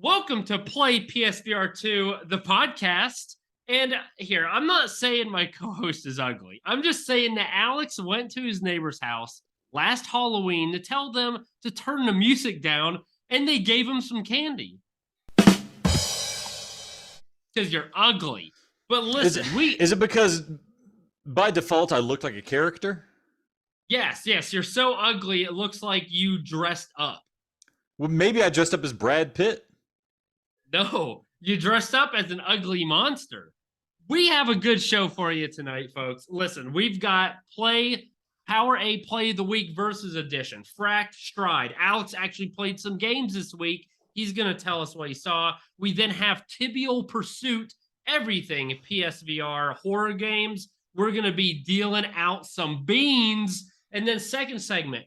Welcome to PlayPSVR2, the podcast. And here, I'm not saying my co-host is ugly. I'm just saying that Alex went to his neighbor's house last Halloween to tell them to turn the music down, and they gave him some candy. Because you're ugly. But listen, Is it because by default I look like a character? Yes, you're so ugly it looks like you dressed up. Well, maybe I dressed up as Brad Pitt. No, you dressed up as an ugly monster. We have a good show for you tonight, folks. Listen, we've got Power A Play of the Week versus Edition, Fracked Stride. Alex actually played some games this week. He's going to tell us what he saw. We then have Tibeal Pursuit, everything PSVR horror games. We're going to be dealing out some beans. And then second segment,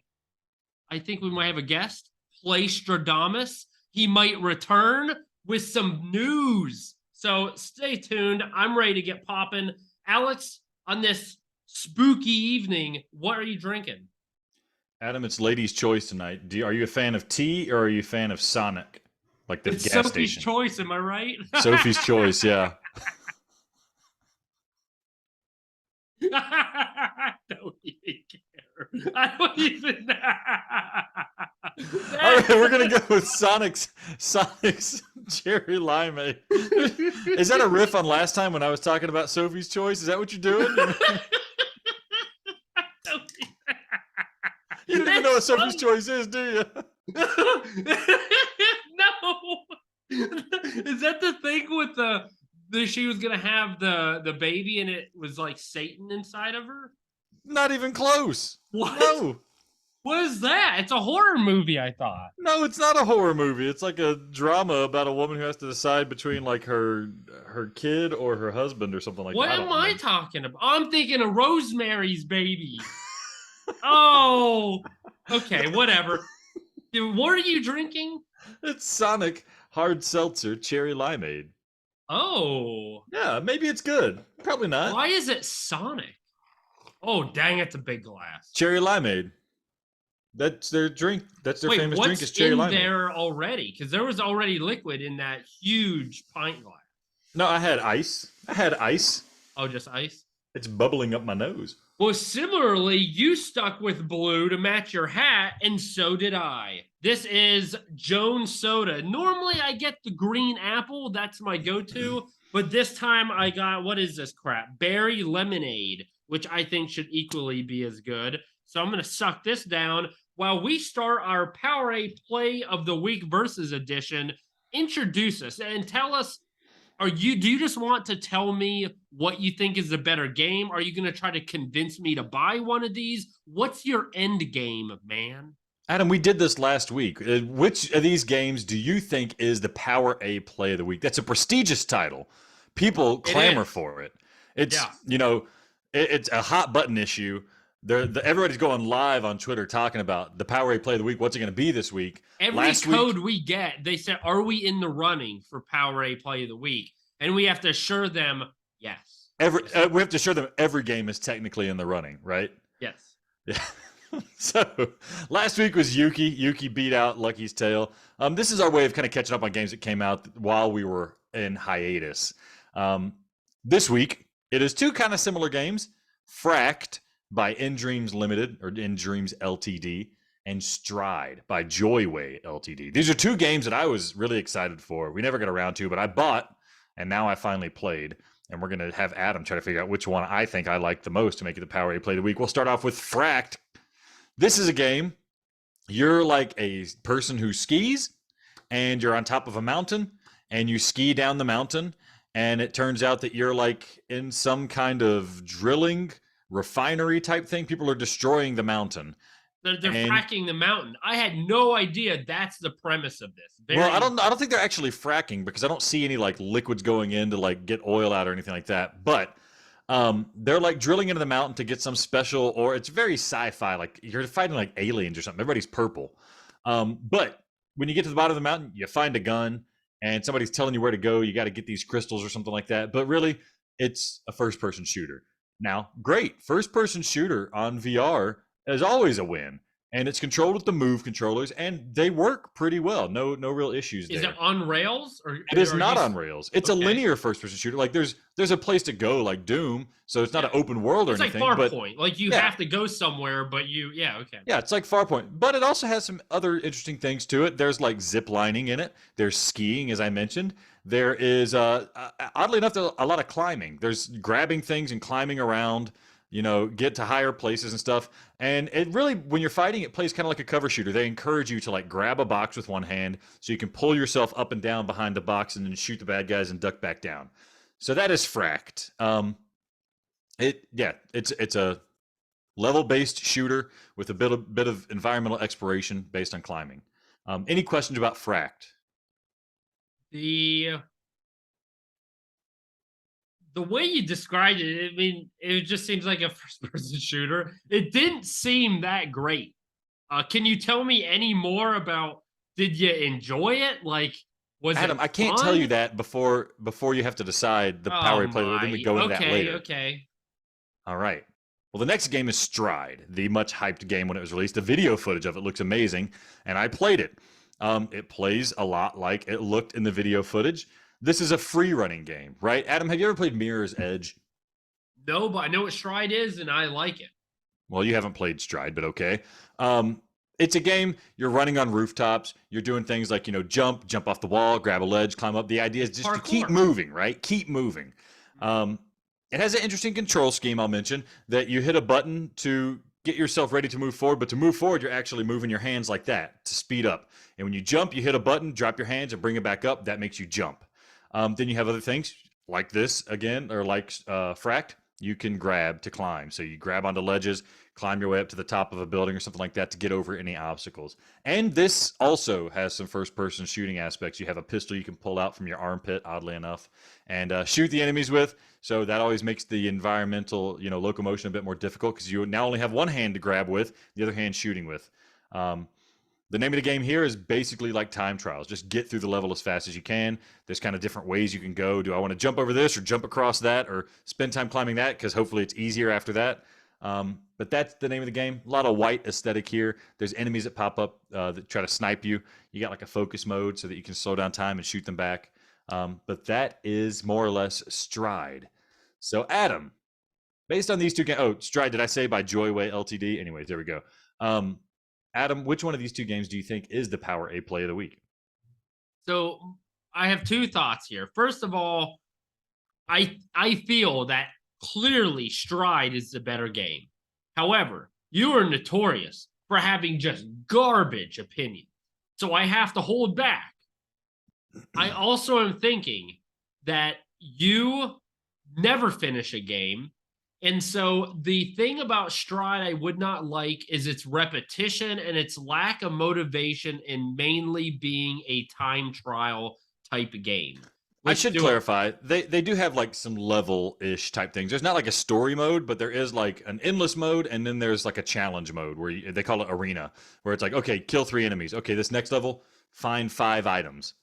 I think we might have a guest, Playstradamus. He might return with some news. So stay tuned. I'm ready to get popping. Alex, on this spooky evening, what are you drinking? Adam, it's ladies' choice tonight. Are you a fan of tea or are you a fan of Sonic? Like the It's gas Sophie's station. choice, am I right? Sophie's choice, yeah. I don't even care. I don't even know. All right, we're gonna go with Sonic's cherry limeade. Is that a riff on last time when I was talking about Sophie's choice? Is that what you're doing? You don't even know what Sophie's choice is, do you? No. Is that the thing with the she was gonna have the baby and it was like Satan inside of her? Not even close. What? No. What is that? It's a horror movie, I thought. No, it's not a horror movie. It's like a drama about a woman who has to decide between like her kid or her husband or something like what that. What am I talking about? I'm thinking of Rosemary's Baby. Oh, okay, whatever. What are you drinking? It's Sonic Hard Seltzer Cherry Limeade. Oh. Yeah, maybe it's good. Probably not. Why is it Sonic? Oh, dang, it's a big glass. Cherry Limeade. That's their drink. That's their famous drink is cherry limeade. What's in there already? Because there was already liquid in that huge pint glass. No, I had ice. Oh, just ice? It's bubbling up my nose. Well, similarly, you stuck with blue to match your hat, and so did I. This is Jones Soda. Normally, I get the green apple. That's my go-to. But this time, I got, what is this crap? Berry lemonade, which I think should equally be as good. So I'm going to suck this down while we start our Power A Play of the Week versus Edition. Introduce us and tell us, do you just want to tell me what you think is the better game? Are you going to try to convince me to buy one of these? What's your end game, man? Adam, we did this last week. Which of these games do you think is the Power A Play of the Week? That's a prestigious title. People clamor for it. It's, it's a hot button issue. Everybody's going live on Twitter talking about the Power A Play of the Week. What's it going to be this week? Every code we get, they say, are we in the running for Power A Play of the Week? And we have to assure them, yes. We have to assure them every game is technically in the running, right? Yes. Yeah. So last week was Yuki. Yuki beat out Lucky's Tale. This is our way of kind of catching up on games that came out while we were in hiatus. This week, it is two kind of similar games. Fracked by nDreams Limited, or nDreams Ltd, and Stride by Joyway Ltd. These are two games that I was really excited for. We never got around to, but I bought, and now I finally played. And we're going to have Adam try to figure out which one I think I like the most to make it the Power A Play of the Week. We'll start off with Fracked. This is a game. You're like a person who skis, and you're on top of a mountain, and you ski down the mountain, and it turns out that you're like in some kind of drilling refinery type thing. People are destroying the mountain. They're fracking the mountain. I had no idea that's the premise of this. Well, I don't think they're actually fracking because I don't see any like liquids going in to like get oil out or anything like that. But they're like drilling into the mountain to get some special, or it's very sci-fi. Like you're fighting like aliens or something. Everybody's purple. But when you get to the bottom of the mountain, you find a gun and somebody's telling you where to go. You got to get these crystals or something like that. But really, it's a first-person shooter. Now, great. First-person shooter on VR is always a win. and it's controlled with the Move controllers, and they work pretty well. No real issues Is there. it on rails or It is are not you? on rails. It's a Okay. linear first-person shooter. Like there's a place to go, like Doom, so it's not Yeah. an open world or It's like anything. But Farpoint. Like you yeah, have to go somewhere, but yeah, okay. yeah, it's like Farpoint, but it also has some other interesting things to it. There's like zip lining in it. There's skiing, as I mentioned. There is, oddly enough, there's a lot of climbing. There's grabbing things and climbing around. Get to higher places and stuff. And it really, when you're fighting, it plays kind of like a cover shooter. They encourage you to like grab a box with one hand so you can pull yourself up and down behind the box and then shoot the bad guys and duck back down. So that is Fracked. It's a level-based shooter with a bit of environmental exploration based on climbing. Any questions about Fracked? The way you described it, I mean, it just seems like a first-person shooter. It didn't seem that great. Can you tell me any more about? Did you enjoy it? Like, was Adam, it I can't fun? tell you that before you have to decide the power you play. Then we go into that later. Okay. All right. Well, the next game is Stride, the much hyped game when it was released. The video footage of it looks amazing, and I played it. It plays a lot like it looked in the video footage. This is a free running game, right? Adam, have you ever played Mirror's Edge? No, but I know what Stride is, and I like it. Well, you haven't played Stride, but okay. It's a game, you're running on rooftops. You're doing things like, jump off the wall, grab a ledge, climb up. The idea is just to keep moving, right? Keep moving. It has an interesting control scheme, I'll mention, that you hit a button to get yourself ready to move forward. But to move forward, you're actually moving your hands like that to speed up. And when you jump, you hit a button, drop your hands, and bring it back up. That makes you jump. Then you have other things like this, again, or like Fracked. You can grab to climb. So you grab onto ledges, climb your way up to the top of a building or something like that to get over any obstacles. And this also has some first-person shooting aspects. You have a pistol you can pull out from your armpit, oddly enough, and shoot the enemies with. So that always makes the environmental, locomotion a bit more difficult because you now only have one hand to grab with, the other hand shooting with. The name of the game here is basically like time trials. Just get through the level as fast as you can. There's kind of different ways you can go. Do I want to jump over this or jump across that or spend time climbing that? Because hopefully it's easier after that. But that's the name of the game. A lot of white aesthetic here. There's enemies that pop up that try to snipe you. You got like a focus mode so that you can slow down time and shoot them back. But that is more or less Stride. So Adam, based on these two games, Stride, did I say by Joyway Ltd? Anyways, there we go. Adam, which one of these two games do you think is the Power A Play of the Week? So I have two thoughts here. First of all, I feel that clearly Stride is the better game. However, you are notorious for having just garbage opinion. So I have to hold back. I also am thinking that you never finish a game. And so the thing about Stride I would not like is its repetition and its lack of motivation in mainly being a time trial type of game. I should clarify, they do have like some level-ish type things. There's not like a story mode, but there is like an endless mode, and then there's like a challenge mode where they call it arena, where it's like, okay, kill 3 enemies. Okay, this next level, find 5 items.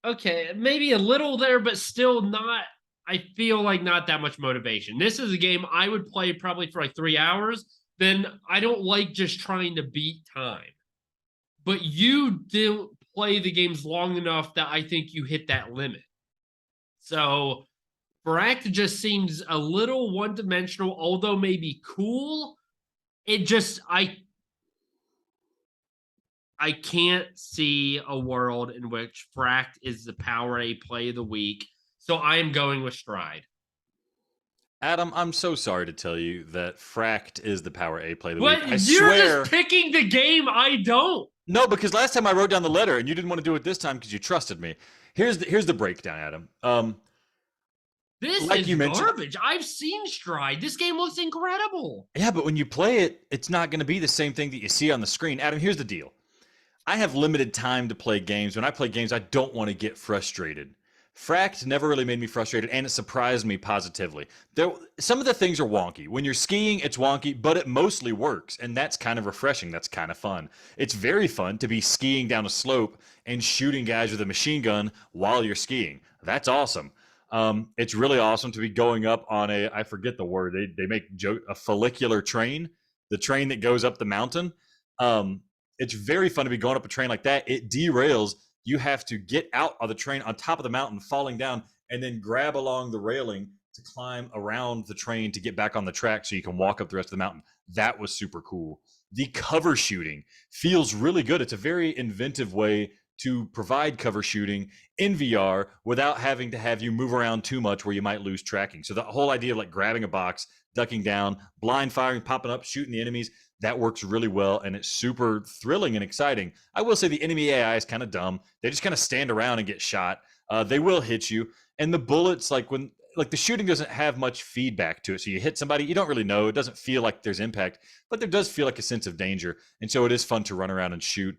Okay, maybe a little there, but still not. I feel like not that much motivation. This is a game I would play probably for like 3 hours. Then I don't like just trying to beat time. But you don't play the games long enough that I think you hit that limit. So Fracked just seems a little one-dimensional, although maybe cool. It just I can't see a world in which Fracked is the Power A Play of the Week. So I am going with Stride. Adam, I'm so sorry to tell you that Fracked is the Power A Play of the What? Week. You're just picking the game I don't. No, because last time I wrote down the letter and you didn't want to do it this time because you trusted me. Here's the breakdown, Adam. This like is garbage. I've seen Stride. This game looks incredible. Yeah, but when you play it, it's not going to be the same thing that you see on the screen. Adam, here's the deal. I have limited time to play games. When I play games, I don't want to get frustrated. Fracked never really made me frustrated, and it surprised me positively. Some of the things are wonky. When you're skiing, it's wonky, but it mostly works, and that's kind of refreshing. That's kind of fun. It's very fun to be skiing down a slope and shooting guys with a machine gun while you're skiing. That's awesome. It's really awesome to be going up on I forget the word, they make a follicular train, the train that goes up the mountain. It's very fun to be going up a train like that. It derails. You have to get out of the train on top of the mountain, falling down, and then grab along the railing to climb around the train to get back on the track so you can walk up the rest of the mountain. That was super cool. The cover shooting feels really good. It's a very inventive way to provide cover shooting in VR without having to have you move around too much where you might lose tracking. So the whole idea of like grabbing a box, ducking down, blind firing, popping up, shooting the enemies, that works really well, and it's super thrilling and exciting. I will say the enemy AI is kind of dumb. They just kind of stand around and get shot. They will hit you, and the bullets, like the shooting doesn't have much feedback to it. So you hit somebody, you don't really know. It doesn't feel like there's impact, but there does feel like a sense of danger, and so it is fun to run around and shoot.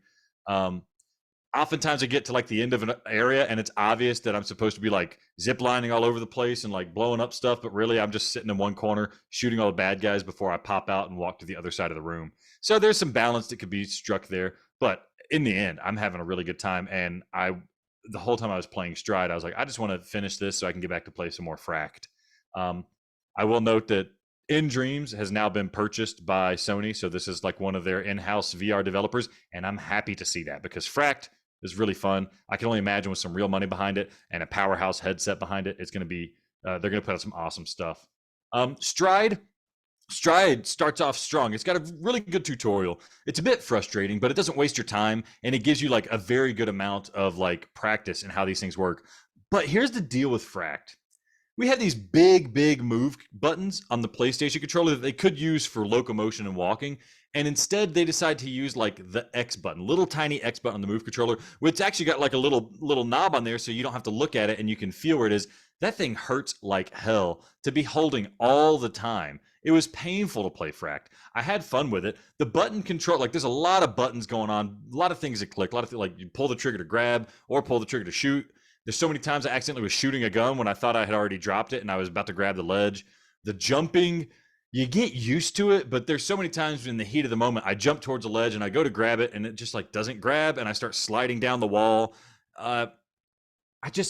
Oftentimes I get to like the end of an area and it's obvious that I'm supposed to be like zip lining all over the place and like blowing up stuff, but really I'm just sitting in one corner shooting all the bad guys before I pop out and walk to the other side of the room. So there's some balance that could be struck there, but in the end, I'm having a really good time. And the whole time I was playing Stride, I was like, I just want to finish this so I can get back to play some more Fracked. I will note that In Dreams has now been purchased by Sony, so this is like one of their in-house VR developers, and I'm happy to see that because Fracked is really fun. I can only imagine with some real money behind it and a powerhouse headset behind it, it's going to be they're going to put out some awesome stuff. Stride starts off strong. It's got a really good tutorial. It's a bit frustrating, but it doesn't waste your time, and it gives you like a very good amount of like practice in how these things work. But here's the deal with Fracked. We have these big move buttons on the PlayStation controller that they could use for locomotion and walking. And instead they decide to use like the X button, little tiny X button on the move controller, which actually got like a little knob on there so you don't have to look at it and you can feel where it is. That thing hurts like hell to be holding all the time. It was painful to play Fracked. I had fun with it. The button control, like there's a lot of buttons going on, a lot of things that click, a lot of like you pull the trigger to grab or pull the trigger to shoot. There's so many times I accidentally was shooting a gun when I thought I had already dropped it and I was about to grab the ledge. The jumping, you get used to it, but there's so many times in the heat of the moment, I jump towards a ledge and I go to grab it and it just like doesn't grab and I start sliding down the wall. I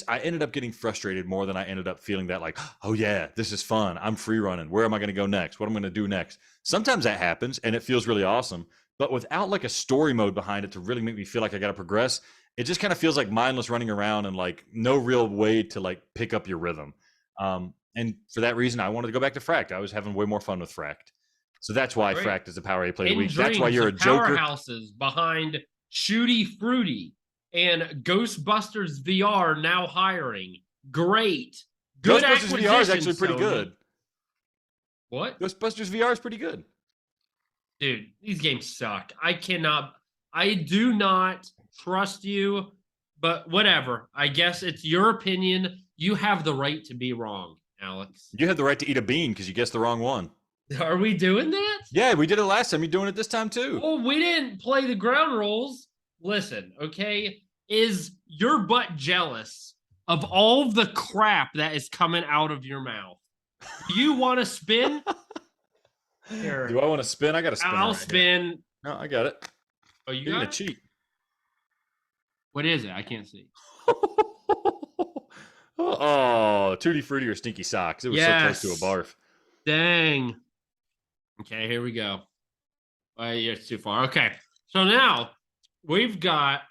ended up getting frustrated more than I ended up feeling that like, oh yeah, this is fun. I'm free running. Where am I going to go next? What am I going to do next? Sometimes that happens and it feels really awesome, but without like a story mode behind it to really make me feel like I got to progress, it just kind of feels like mindless running around and like no real way to like pick up your rhythm. And for that reason, I wanted to go back to Fracked. I was having way more fun with Fracked. So that's why Fracked is the Power A Play of the Week. That's why you're a joker. Powerhouses behind Shooty Fruity and Ghostbusters VR now hiring. Great. Good Ghostbusters VR is actually pretty good. What? Ghostbusters VR is pretty good. Dude, these games suck. I do not trust you, but whatever. I guess it's your opinion. You have the right to be wrong, Alex. You have the right to eat a bean because you guessed the wrong one. Are we doing that? Yeah, we did it last time. You're doing it this time too. Oh, we didn't play the ground rules. Listen, okay? Is your butt jealous of all of the crap that is coming out of your mouth? Do you want to spin? Here. Do I want to spin? I got to spin. I'll spin. Here. No, I got it. Oh, you You're got gonna it? cheat. What is it? I can't see. Oh, Tutti Frutti or Stinky Socks. It was so close to a barf. Dang. Okay, here we go. Yeah, it's too far. Okay, so now we've got.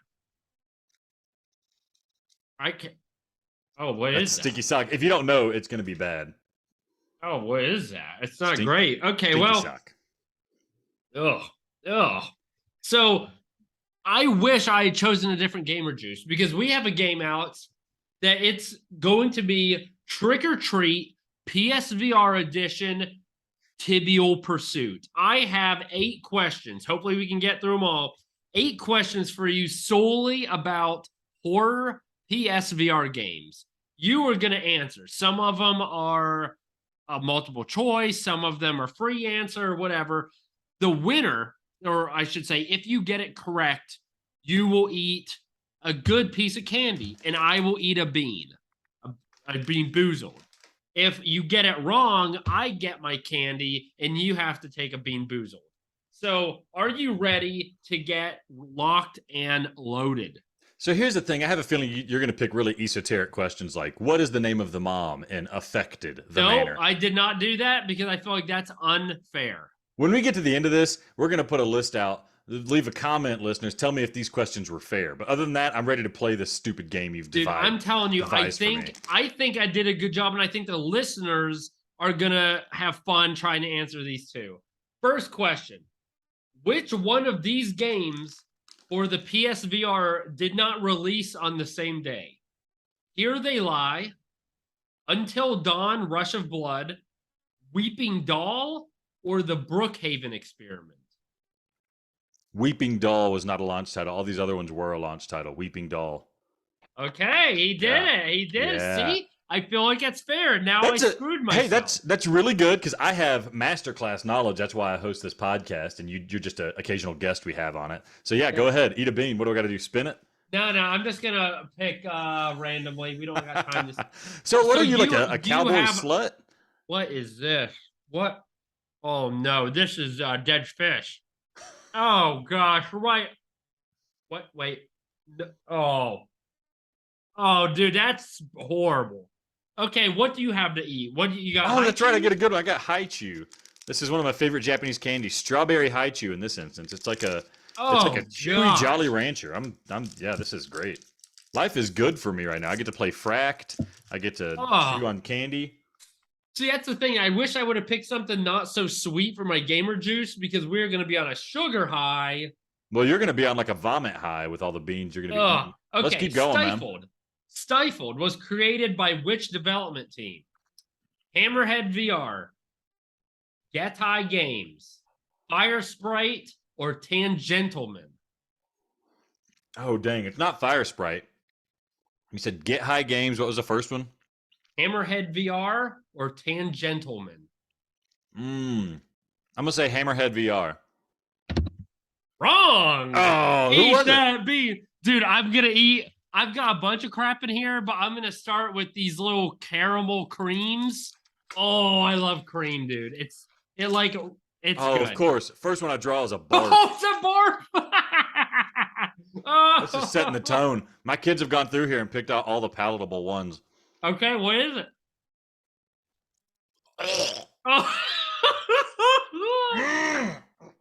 What is that? Stinky Sock. If you don't know, it's going to be bad. Oh, what is that? It's not great. Okay, Stinky Sock. Ugh. So I wish I had chosen a different gamer juice because we have a game, Alex, that it's going to be Trick or Treat PSVR edition Tibeal Pursuit. I have 8 questions. Hopefully we can get through them all. 8 questions for you solely about horror PSVR games. You are going to answer. Some of them are a multiple choice. Some of them are free answer, whatever. The winner, or I should say, if you get it correct, you will eat a good piece of candy, and I will eat a bean, a bean boozled. If you get it wrong, I get my candy, and you have to take a bean boozled. So are you ready to get locked and loaded? So here's the thing. I have a feeling you're going to pick really esoteric questions like, what is the name of the mom in Affected, the Manor? No, I did not do that because I feel like that's unfair. When we get to the end of this, we're going to put a list out leave a comment, listeners. Tell me if these questions were fair. But other than that, I'm ready to play this stupid game you've Dude, I'm telling you, devised for me. I think I did a good job, and I think the listeners are gonna have fun trying to answer these two. First question: which one of these games for the PSVR did not release on the same day? Here They Lie, Until Dawn, Rush of Blood, Weeping Doll, or the Brookhaven Experiment? Weeping Doll was not a launch title. All these other ones were a launch title. Weeping Doll. Okay, he did it. He did it. See? I feel like it's fair. Now I screwed myself. Hey, that's really good because I have masterclass knowledge. That's why I host this podcast, and you're just an occasional guest we have on it. So yeah, go ahead, eat a bean. What do I got to do? Spin it? No, I'm just gonna pick randomly. We don't got time to. So what are you like a cowboy slut? What is this? What? Oh no, this is dead fish. Oh gosh, right. What? Wait. No. Oh, dude, that's horrible. Okay, what do you have to eat? What do you got? Oh, that's right. I get a good one. I got Haichu. This is one of my favorite Japanese candies. Strawberry Haichu in this instance. It's like a chewy Jolly Rancher. Yeah, this is great. Life is good for me right now. I get to play Fracked. I get to chew on candy. See, that's the thing. I wish I would have picked something not so sweet for my gamer juice because we're going to be on a sugar high. Well, you're going to be on like a vomit high with all the beans you're going to be eating. Okay, let's keep going, man. Stifled was created by which development team? Hammerhead VR, Gatai Games, Fire Sprite, or Tangentleman? Oh, dang. It's not Fire Sprite. You said Get High Games. What was the first one? Hammerhead VR or Tangentleman? I'm going to say Hammerhead VR. Wrong. Oh, who was it? Bean. Dude, I'm going to eat. I've got a bunch of crap in here, but I'm going to start with these little caramel creams. Oh, I love cream, dude. It's good. Of course. First one I draw is a barf. Oh, it's a barf. Oh. This is setting the tone. My kids have gone through here and picked out all the palatable ones. Okay, what is it? Oh.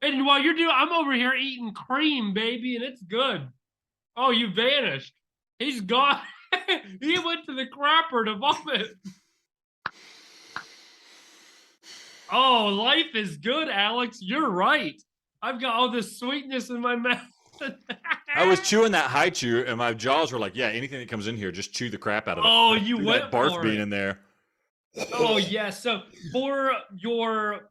And while you're I'm over here eating cream, baby, and it's good. Oh, you vanished. He's gone. He went to the crapper to vomit. Oh, life is good, Alex. You're right. I've got all this sweetness in my mouth. I was chewing that Haichu, and my jaws were like, yeah, anything that comes in here, just chew the crap out of it. Oh, you went that barf bean in there. Oh, yes. Yeah. So for your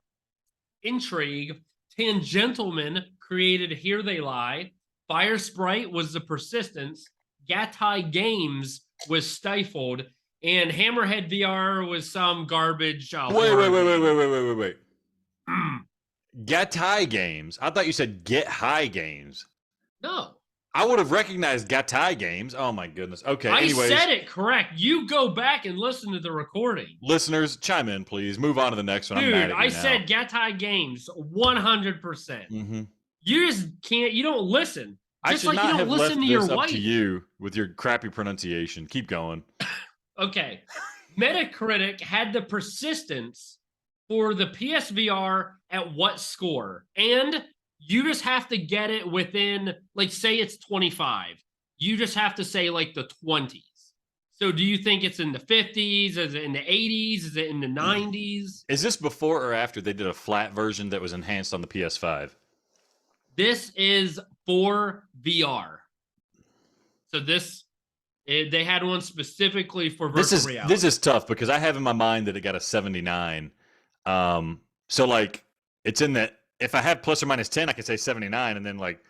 intrigue, Tangentleman created Here They Lie. Fire Sprite was the Persistence. Gatai Games was Stifled. And Hammerhead VR was some garbage. Wait. Gatai Games. I thought you said Get High Games. No. I would have recognized Gatai Games. Oh, my goodness. Okay, anyways. I said it correct. You go back and listen to the recording. Listeners, chime in, please. Move on to the next one. Dude, I'm mad at you I said Gatai Games 100%. Mm-hmm. You just can't. You don't listen. I just should not have left this up wife. to you with your crappy pronunciation. Keep going. Okay. Metacritic had the Persistence for the PSVR at what score? And you just have to get it within, like, say it's 25. You just have to say, like, the 20s. So do you think it's in the 50s? Is it in the 80s? Is it in the 90s? Is this before or after they did a flat version that was enhanced on the PS5? This is for VR. So they had one specifically for virtual reality. This is tough because I have in my mind that it got a 79. So like it's in that if I have plus or minus 10, I could say 79, and then like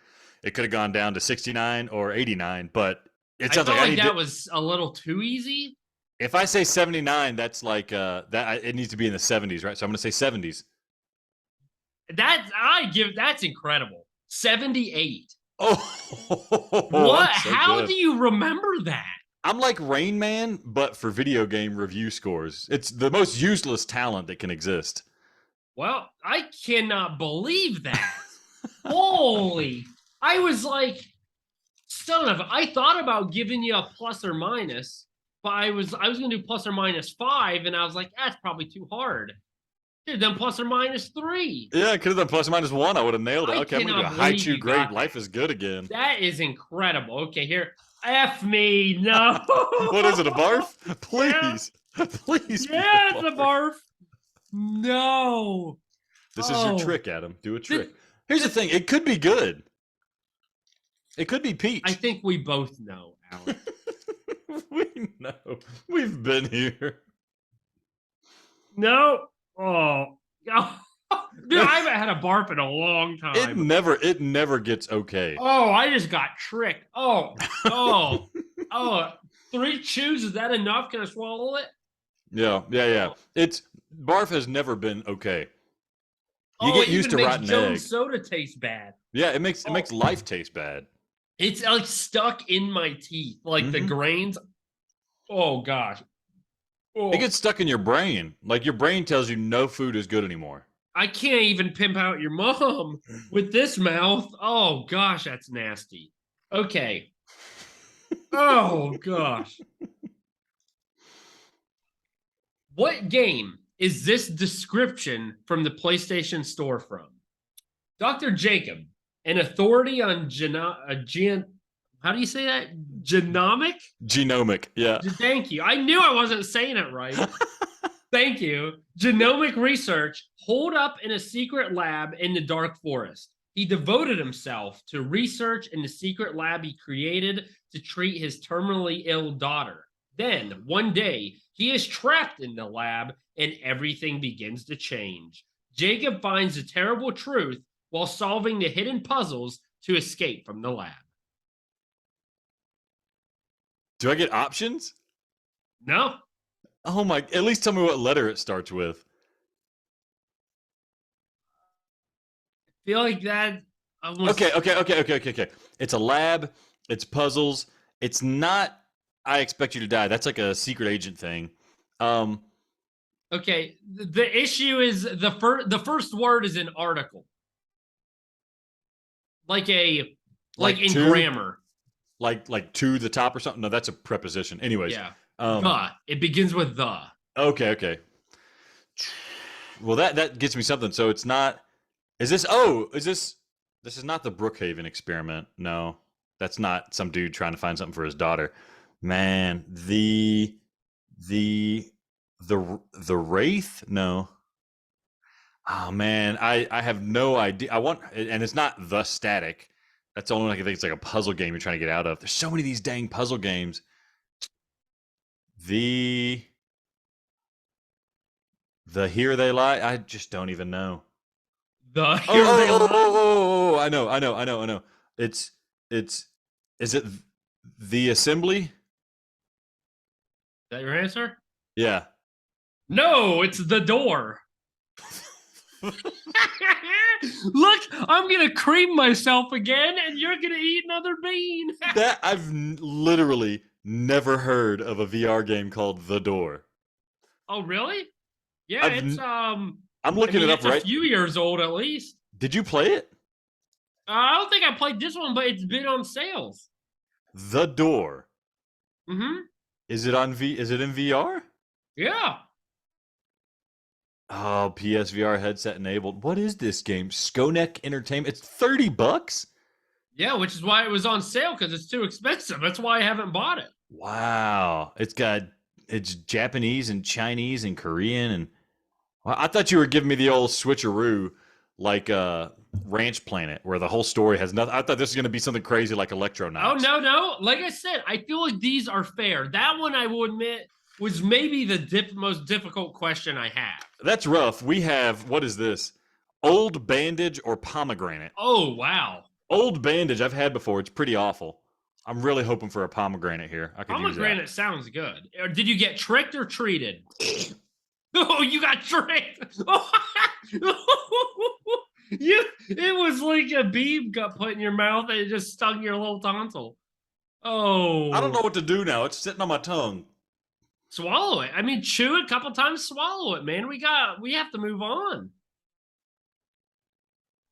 it could have gone down to 69 or 89. But it sounds like that was a little too easy. If I say 79, that's like it needs to be in the 70s, right? So I'm going to say 70s. That's incredible. 78. Oh, what? So how good. Do you remember that? I'm like Rain Man, but for video game review scores. It's the most useless talent that can exist. Well, I cannot believe that. Holy. I was like, son of, I thought about giving you a plus or minus, but I was going to do plus or minus 5, and I was like, that's probably too hard. Dude, then plus or minus 3. Yeah, I could have done plus or minus 1. I would have nailed it. I Okay, I'm going to do a cannot high believe chew you grade. got Life that. is good again. That is incredible. Okay, here. F me. No. What is it, a barf? Yeah. Please. Please be Yeah, a it's a barf. barf. No. This is your trick, Adam. Do a trick. Th- Here's the thing. It could be good. It could be peach. I think we both know, Alex. We know. We've been here. No. Oh. Dude, I haven't had a barf in a long time. It never gets okay. Oh, I just got tricked. Oh. 3 chews, is that enough? Can I swallow it? Yeah. It's barf has never been okay. You get used to rotten Jones egg. soda tastes bad. Yeah, it makes life taste bad. It's like stuck in my teeth, like the grains. Oh gosh. Oh. It gets stuck in your brain. Like your brain tells you no food is good anymore. I can't even pimp out your mom with this mouth. Oh gosh, that's nasty. Okay. Oh gosh. What game is this description from the PlayStation Store from? Dr. Jacob, an authority on how do you say that? Genomic? Genomic, yeah. Thank you. I knew I wasn't saying it right. Thank you. Genomic research holed up in a secret lab in the dark forest. He devoted himself to research in the secret lab he created to treat his terminally ill daughter. Then, one day, he is trapped in the lab and everything begins to change. Jacob finds the terrible truth while solving the hidden puzzles to escape from the lab. Do I get options? No. Oh my, at least tell me what letter it starts with. I feel like that. Okay. It's a lab. It's puzzles. It's not I expect you to die. That's like a secret agent thing. Okay. The issue is the first word is an article. Like in to, grammar. Like to the top or something? No, that's a preposition. Anyways. Yeah. The. It begins with the. Okay. Well, that gets me something. So it's not. This is not the Brookhaven experiment. No, that's not some dude trying to find something for his daughter. Man, the Wraith? No. Oh man, I have no idea. And it's not the Static. That's the only one I can think. It's like a puzzle game you're trying to get out of. There's so many of these dang puzzle games. The Here They Lie. I just don't even know. The Here They Lie. I know. Is it The Assembly? Is that your answer? Yeah. No, it's The Door. Look, I'm gonna cream myself again, and you're gonna eat another bean. That I've literally never heard of a VR game called The Door. Oh, really? Yeah, I'm looking it up it's right. a few years old at least. Did you play it? I don't think I played this one, but it's been on sales. The Door. Mm-hmm. Is it in VR? Yeah. Oh, PSVR headset enabled. What is this game? Skonek Entertainment. It's $30. Yeah, which is why it was on sale because it's too expensive. That's why I haven't bought it. Wow. It's Japanese and Chinese and Korean and I thought you were giving me the old switcheroo like Ranch Planet where the whole story has nothing. I thought this was going to be something crazy like Electronauts. Oh, no. Like I said, I feel like these are fair. That one, I will admit, was maybe the most difficult question I have. That's rough. We have, what is this? Old Bandage or Pomegranate? Oh, wow. Old Bandage I've had before. It's pretty awful. I'm really hoping for a pomegranate here. I could use that. Pomegranate sounds good. Or did you get tricked or treated? Oh, you got tricked. It was like a beam got put in your mouth and it just stung your little tonsil. Oh. I don't know what to do now. It's sitting on my tongue. Swallow it. I mean, chew it a couple times, swallow it, man. We have to move on.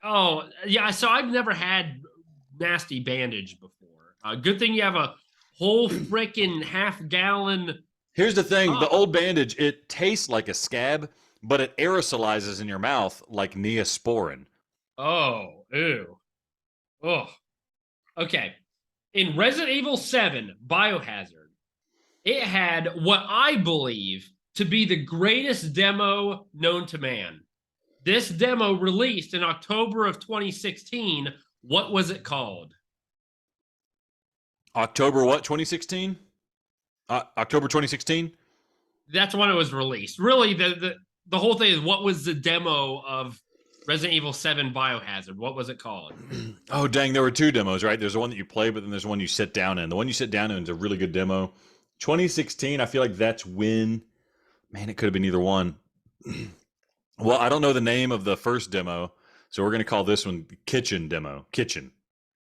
Oh, yeah, so I've never had nasty bandage before. Good thing you have a whole freaking half-gallon. Here's the thing. The Old Bandage, it tastes like a scab, but it aerosolizes in your mouth like Neosporin. Oh, ew. Oh, okay. In Resident Evil 7 Biohazard, it had what I believe to be the greatest demo known to man. This demo released in October of 2016. What was it called? October what? 2016? October 2016? That's when it was released. Really, the whole thing is what was the demo of Resident Evil 7 Biohazard? What was it called? Oh, dang. There were two demos, right? There's the one that you play, but then there's one you sit down in. The one you sit down in is a really good demo. 2016, I feel like that's when. Man, it could have been either one. Well, I don't know the name of the first demo, so we're going to call this one Kitchen Demo. Kitchen.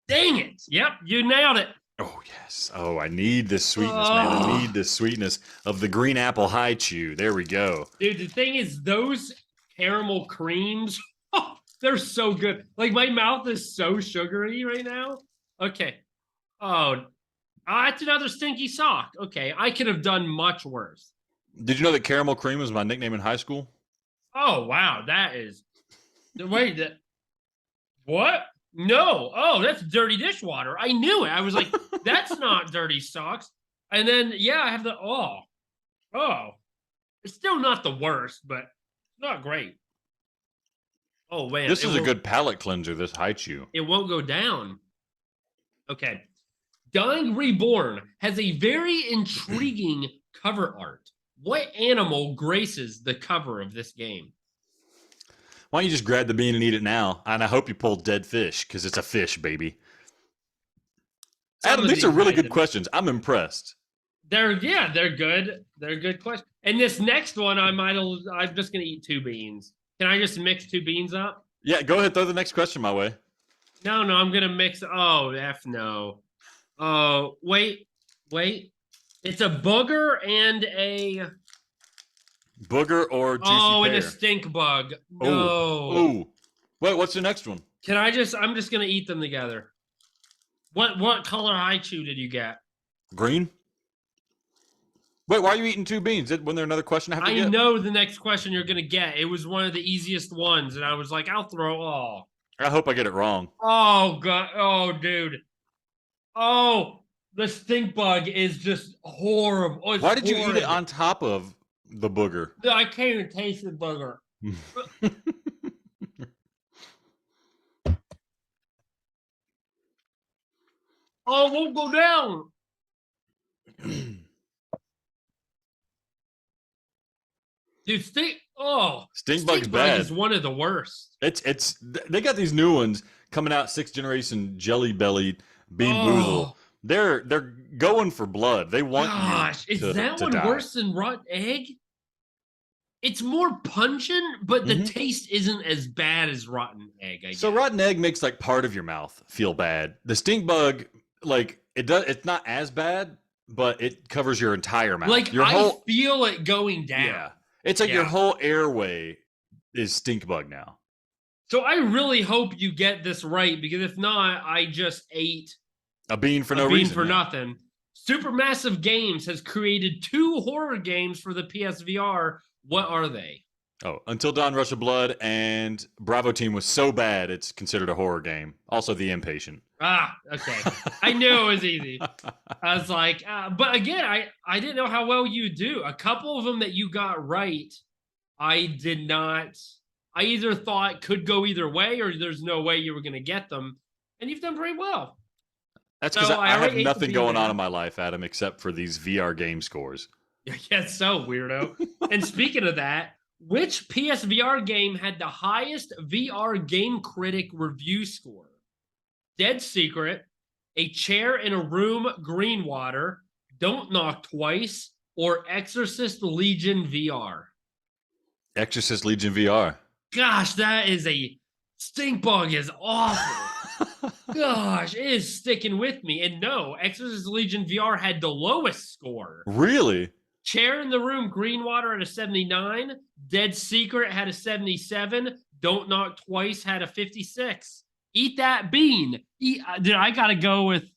Dang it. Yep, you nailed it. Oh, yes. Oh, I need this sweetness, man. I need this sweetness of the green apple high chew. There we go. Dude, the thing is, those caramel creams, oh, they're so good. Like, my mouth is so sugary right now. Okay. Oh, that's another stinky sock. Okay, I could have done much worse. Did you know that caramel cream was my nickname in high school? Oh, wow. That is. Wait, what? No. Oh, that's dirty dishwater. I knew it. I was like, that's not dirty socks. And then, yeah, I have the. Oh. It's still not the worst, but it's not great. Oh, man. This is a good palate cleanser, this Haichu. It won't go down. Okay. Dying Reborn has a very intriguing cover art. What animal graces the cover of this game? Why don't you just grab the bean and eat it now? And I hope you pull dead fish, because it's a fish, baby. Adam, these are really good questions. I'm impressed. They're good. They're good questions. And this next one, I'm just gonna eat two beans. Can I just mix two beans up? Yeah, go ahead, throw the next question my way. No, I'm gonna mix. Oh, F no. Oh, wait. It's a booger and a booger or juicy pear. And a stink bug. No. Oh. Wait, what's the next one? I'm just gonna eat them together. What color Haichu did you get? Green. Wait, why are you eating two beans? Wasn't there another question I have to get? I know the next question you're gonna get. It was one of the easiest ones, and I was like, I'll throw all. I hope I get it wrong. Oh god. Oh dude. Oh, the stink bug is just horrible. Oh, why did you eat it on top of the booger? I can't even taste the booger. Oh, it won't go down. Dude, stink bug's bad. Is one of the worst. They got these new ones coming out, 6th generation Jelly Belly Bean Boozle. They're going for blood. They want you is that one worse than rotten egg? It's more pungent, but the taste isn't as bad as rotten egg, I guess. So rotten egg makes like part of your mouth feel bad. The stink bug, like it's not as bad, but it covers your entire mouth. Like I feel it going down. Yeah. It's like your whole airway is stink bug now. So I really hope you get this right, because if not, I just ate a bean for no reason. For nothing. Supermassive Games has created 2 horror games for the PSVR. What are they? Oh, Until Dawn Rush of Blood and Bravo Team was so bad it's considered a horror game. Also, The Impatient. Okay. I knew it was easy. I was like, but again, I didn't know how well you do. A couple of them that you got right, I did not. I either thought could go either way or there's no way you were going to get them. And you've done pretty well. That's because I have nothing going on in my life, Adam, except for these VR game scores. Yeah, so weirdo. And speaking of that, which PSVR game had the highest VR Game Critic review score? Dead Secret, A Chair in a Room, Greenwater, Don't Knock Twice, or Exorcist Legion VR? Exorcist Legion VR. Gosh, that is a stink bug is awful. Gosh, it is sticking with me. And no, Exorcist Legion VR had the lowest score. Really? Chair in the Room, Greenwater had a 79. Dead Secret had a 77. Don't Knock Twice had a 56. Eat that bean. Dude, I got to go with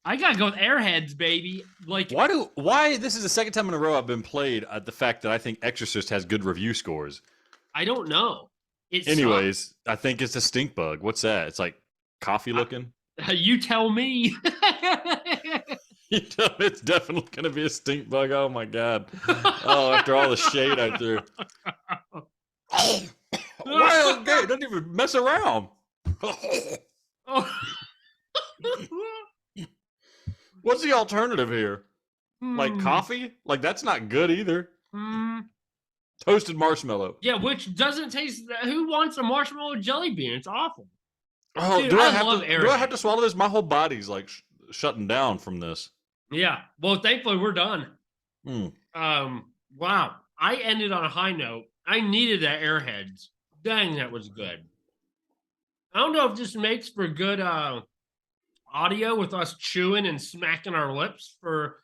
I gotta go with Airheads, baby. Like, why this is the second time in a row I've been played the fact that I think Exorcist has good review scores. I don't know. It Anyways, I think it's a stink bug. What's that? It's like coffee looking. You tell me. You know, it's definitely going to be a stink bug. Oh my god! Oh, after all the shade I threw. Oh, well, okay, don't even mess around. What's the alternative here? Like coffee? Like that's not good either. Toasted marshmallow. Yeah, which doesn't taste. Who wants a marshmallow jelly bean? It's awful. Oh, Dude, do I have to swallow this? My whole body's like shutting down from this. Yeah. Well, thankfully we're done. Wow. I ended on a high note. I needed that Airheads. Dang, that was good. I don't know if this makes for good audio with us chewing and smacking our lips for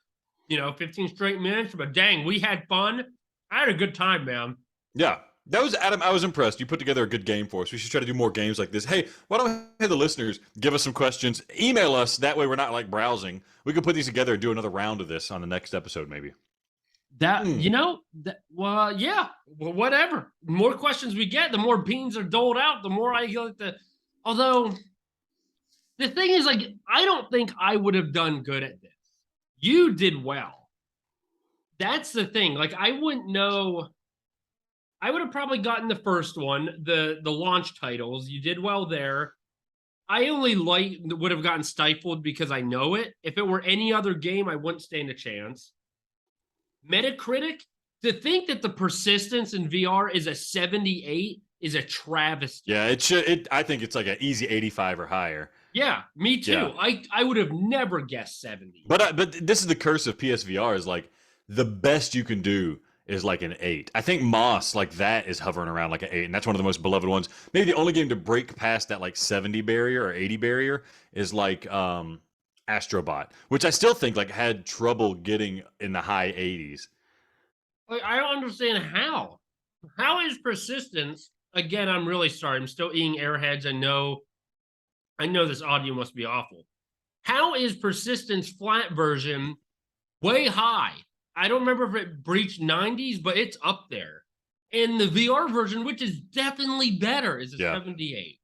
15 straight minutes, but dang, we had fun. I had a good time, man. Yeah. That was Adam. I was impressed. You put together a good game for us. We should try to do more games like this. Hey, why don't we have the listeners give us some questions? Email us. That way we're not like browsing. We can put these together and do another round of this on the next episode, maybe. Well, yeah. Well, whatever. The more questions we get, the more beans are doled out, the more I get although the thing is, like, I don't think I would have done good at this. You did well. That's the thing. Like, I wouldn't know. I would have probably gotten the first one, the launch titles. You did well there. I only would have gotten Stifled because I know it. If it were any other game, I wouldn't stand a chance. Metacritic, to think that the persistence in VR is a 78 is a travesty. Yeah, it should. I think it's like an easy 85 or higher. Yeah, me too. Yeah. I would have never guessed 70. But this is the curse of PSVR is like the best you can do is like an 8. I think Moss, like that, is hovering around like an 8, and that's one of the most beloved ones. Maybe the only game to break past that like 70 barrier or 80 barrier is like Astrobot, which I still think like had trouble getting in the high 80s. Like, I don't understand how. How is persistence? Again, I'm really sorry. I'm still eating Airheads. I know this audio must be awful. How is persistence flat version way high? I don't remember if it breached 90s, but it's up there. And the VR version, which is definitely better, is a 78.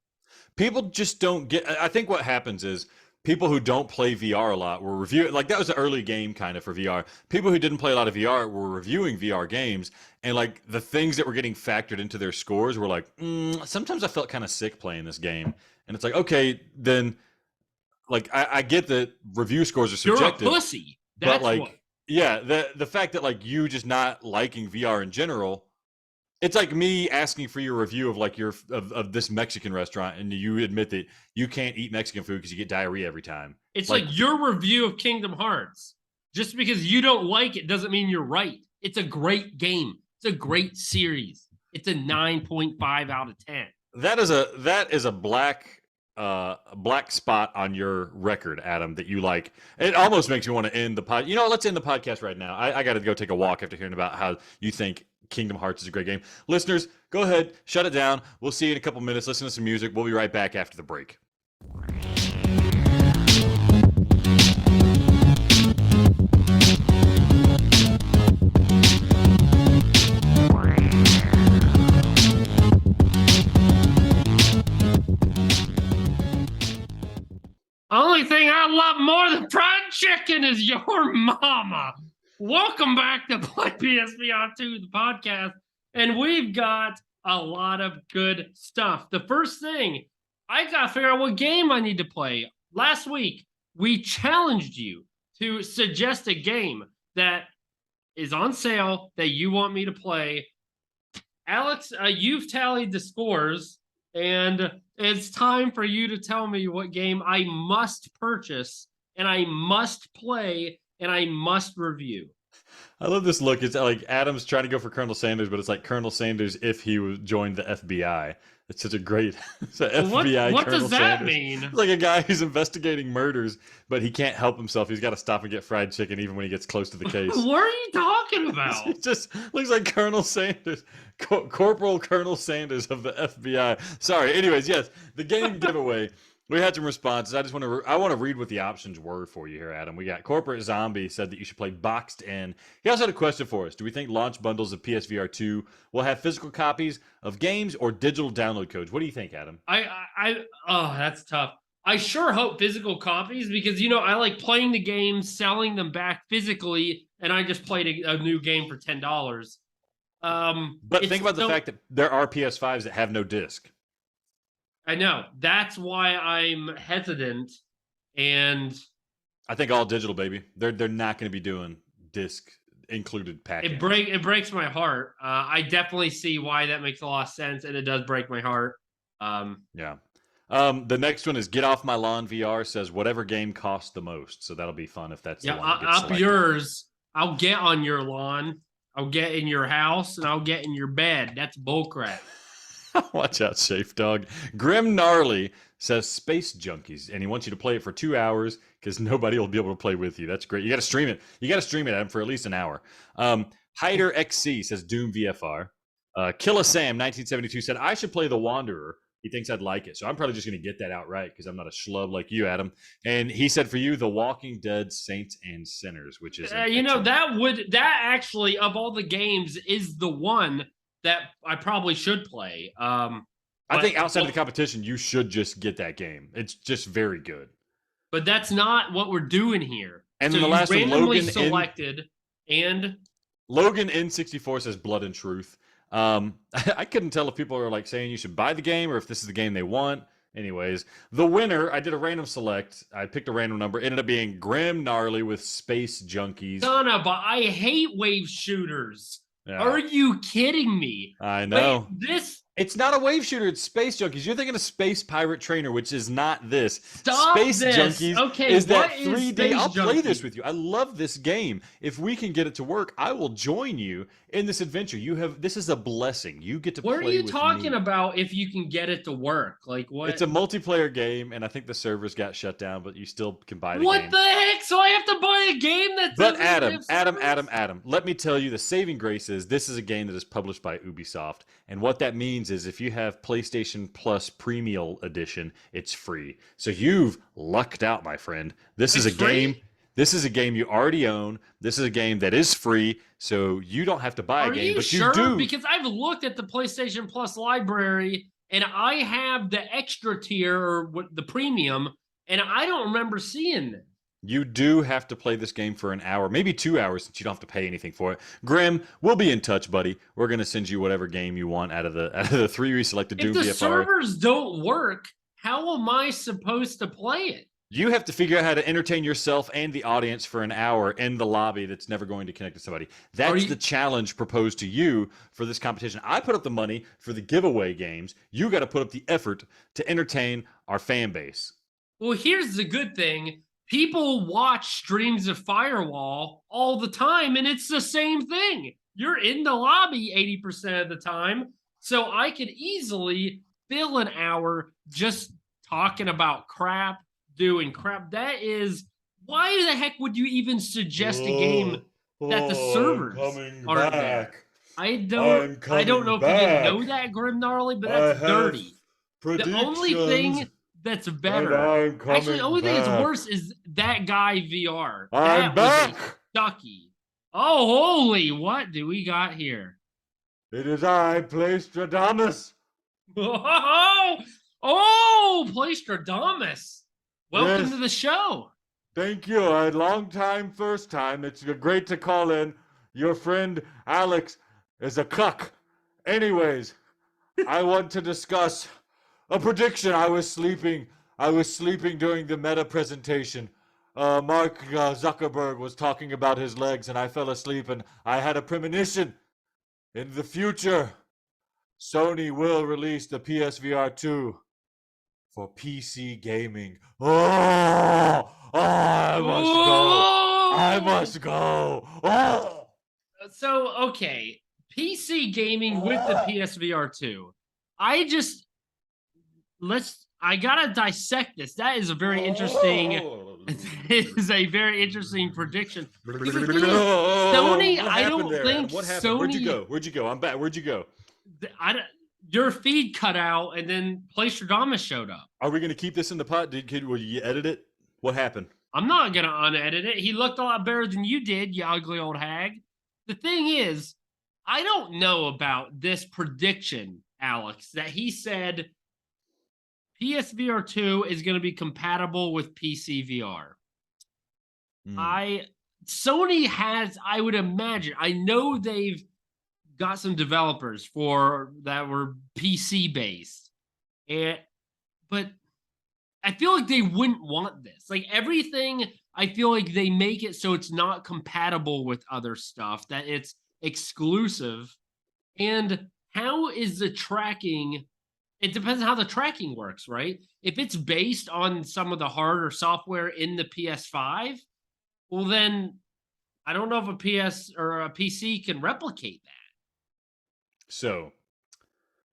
People just don't get. I think what happens is people who don't play VR a lot were reviewing. Like that was the early game kind of for VR. People who didn't play a lot of VR were reviewing VR games, and like the things that were getting factored into their scores were like, sometimes I felt kind of sick playing this game, and it's like, okay, then, like I get that review scores are subjective. You're a pussy. That's but like. What. Yeah, the fact that like you just not liking VR in general, it's like me asking for your review of like of this Mexican restaurant, and you admit that you can't eat Mexican food because you get diarrhea every time. It's like your review of Kingdom Hearts. Just because you don't like it doesn't mean you're right. It's a great game. It's a great series. It's a 9.5 out of 10. That is a black spot on your record, Adam, that you like. It almost makes me want to end the pod. Let's end the podcast right now. I got to go take a walk after hearing about how you think Kingdom Hearts is a great game. Listeners, go ahead, shut it down. We'll see you in a couple minutes. Listen to some music. We'll be right back after the break. Only thing I love more than fried chicken is your mama. Welcome back to PlayPSVR2, the podcast. And we've got a lot of good stuff. The first thing, I got to figure out what game I need to play. Last week, we challenged you to suggest a game that is on sale that you want me to play. Alex, you've tallied the scores. And it's time for you to tell me what game I must purchase, and I must play, and I must review. I love this look. It's like Adam's trying to go for Colonel Sanders, but it's like Colonel Sanders if he joined the FBI. It's such a great FBI. What does that mean? It's like a guy who's investigating murders, but he can't help himself. He's got to stop and get fried chicken even when he gets close to the case. What are you talking about? It just looks like Colonel Sanders, Corporal Colonel Sanders of the FBI. Sorry. Anyways, yes, the game giveaway. We had some responses. I just want to read what the options were for you here, Adam. We got Corporate Zombie said that you should play Boxed In. He also had a question for us. Do we think launch bundles of PSVR2 will have physical copies of games or digital download codes? What do you think, Adam? Oh, that's tough. I sure hope physical copies because, you know, I like playing the games, selling them back physically, and I just played a new game for $10. But think about the fact that there are PS5s that have no disc. I know. That's why I'm hesitant. And I think all digital, baby. They're not going to be doing disc included package. It breaks my heart. I definitely see why that makes a lot of sense, and it does break my heart. Yeah. The next one is Get Off My Lawn VR says whatever game costs the most. So that'll be fun if that's the one that gets selected. Yours. I'll get on your lawn. I'll get in your house, and I'll get in your bed. That's bullcrap. Watch out, Safe Dog. Grim Gnarly says Space Junkies, and he wants you to play it for 2 hours because nobody will be able to play with you. That's great. You got to stream it. You got to stream it, Adam, for at least an hour. Hider XC says Doom VFR. Killa Sam 1972 said I should play The Wanderer. He thinks I'd like it, so I'm probably just going to get that outright because I'm not a schlub like you, Adam. And he said for you, The Walking Dead: Saints and Sinners, which is you know that actually of all the games is the one that I probably should play. I think outside of the competition, you should just get that game. It's just very good. But that's not what we're doing here. And so the last one, Logan selected, and Logan N64 says Blood and Truth. I couldn't tell if people are like saying you should buy the game or if this is the game they want. Anyways, the winner, I did a random select. I picked a random number. Ended up being Grim Gnarly with Space Junkies. I hate wave shooters. Yeah. Are you kidding me? I know. Wait, it's not a wave shooter. It's Space Junkies. You're thinking of Space Pirate Trainer, which is not this. Stop Space this. Junkies okay, is that 3D. I'll play this with you. I love this game. If we can get it to work, I will join you in this adventure. This is a blessing. You get to play with me. What are you talking about if you can get it to work? Like what? It's a multiplayer game, and I think the servers got shut down, but you still can buy the game. What the heck? So I have to buy a game that's... But Adam, let me tell you, the saving grace is this is a game that is published by Ubisoft, and what that means is if you have PlayStation Plus Premium Edition, it's free. So you've lucked out, my friend. This is a game you already own. This is a game that is free, so you don't have to buy a game, but you do. Because I've looked at the PlayStation Plus library, and I have the extra tier or the premium, and I don't remember seeing it. You do have to play this game for an hour, maybe 2 hours, since you don't have to pay anything for it. Grim, we'll be in touch, buddy. We're going to send you whatever game you want out of the 3 we selected. Doom VFR. If the servers don't work, how am I supposed to play it? You have to figure out how to entertain yourself and the audience for an hour in the lobby that's never going to connect to somebody. That's the challenge proposed to you for this competition. I put up the money for the giveaway games. You got to put up the effort to entertain our fan base. Well, here's the good thing. People watch streams of Firewall all the time, and it's the same thing. You're in the lobby 80% of the time, so I could easily fill an hour just talking about crap, doing crap. That is, why the heck would you even suggest a game that the servers aren't there? I don't know if you didn't know that, Grim Gnarly, but that's dirty. The only thing that's better. Actually, the only thing that's worse is that guy VR. I'm back. Ducky. Oh, holy! What do we got here? It is I, Playstradamus. Oh, Playstradamus. Welcome to the show. Thank you. A long time, first time. It's great to call in. Your friend Alex is a cuck. Anyways, I want to discuss a prediction. I was sleeping during the meta presentation. Mark Zuckerberg was talking about his legs, and I fell asleep, and I had a premonition. In the future, Sony will release the PSVR2 for PC gaming. I must go. Oh! So, okay, PC gaming with the PSVR2. I gotta dissect this. That is a very interesting. It is a very interesting prediction. Sony, I don't think What happened? Sony. Where'd you go? I'm back. Where'd you go? your feed cut out, and then Playstradamus showed up. Are we going to keep this in the pot? Will you edit it? What happened? I'm not gonna unedit it. He looked a lot better than you did, you ugly old hag. The thing is, I don't know about this prediction, Alex, that he said PSVR2 is going to be compatible with PCVR. Sony has, I would imagine, I know they've got some developers for that were PC based, but I feel like they wouldn't want this. Like everything, I feel like they make it so it's not compatible with other stuff, that it's exclusive. And how is the tracking? It depends on how the tracking works, right? If it's based on some of the hardware software in the PS5, well, then I don't know if a PS or a PC can replicate that. So,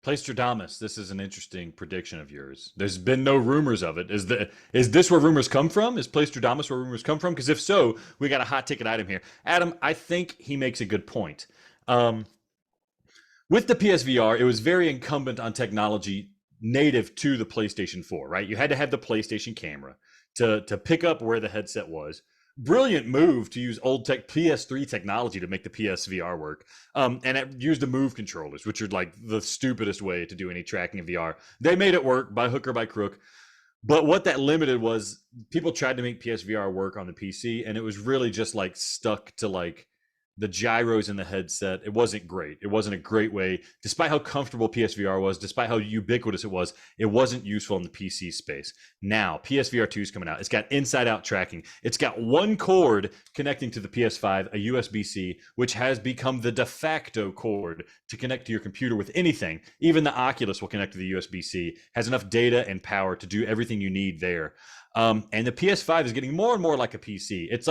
Playstradamus, this is an interesting prediction of yours. There's been no rumors of it. Is this where rumors come from? Is Playstradamus where rumors come from? Because if so, we got a hot ticket item here. Adam, I think he makes a good point. With the PSVR, it was very incumbent on technology native to the PlayStation 4, right? You had to have the PlayStation camera to pick up where the headset was. Brilliant move to use old tech PS3 technology to make the PSVR work. And it used the Move controllers, which are like the stupidest way to do any tracking of VR. They made it work by hook or by crook. But what that limited was people tried to make PSVR work on the PC, and it was really just like stuck to like the gyros in the headset. It wasn't great. It wasn't a great way. Despite how comfortable PSVR was, despite how ubiquitous it wasn't useful in the PC space. Now, PSVR2 is coming out. It's got inside-out tracking. It's got one cord connecting to the PS5, a USB-C, which has become the de facto cord to connect to your computer with anything. Even the Oculus will connect to the USB-C. Has enough data and power to do everything you need there. And the PS5 is getting more and more like a PC. It's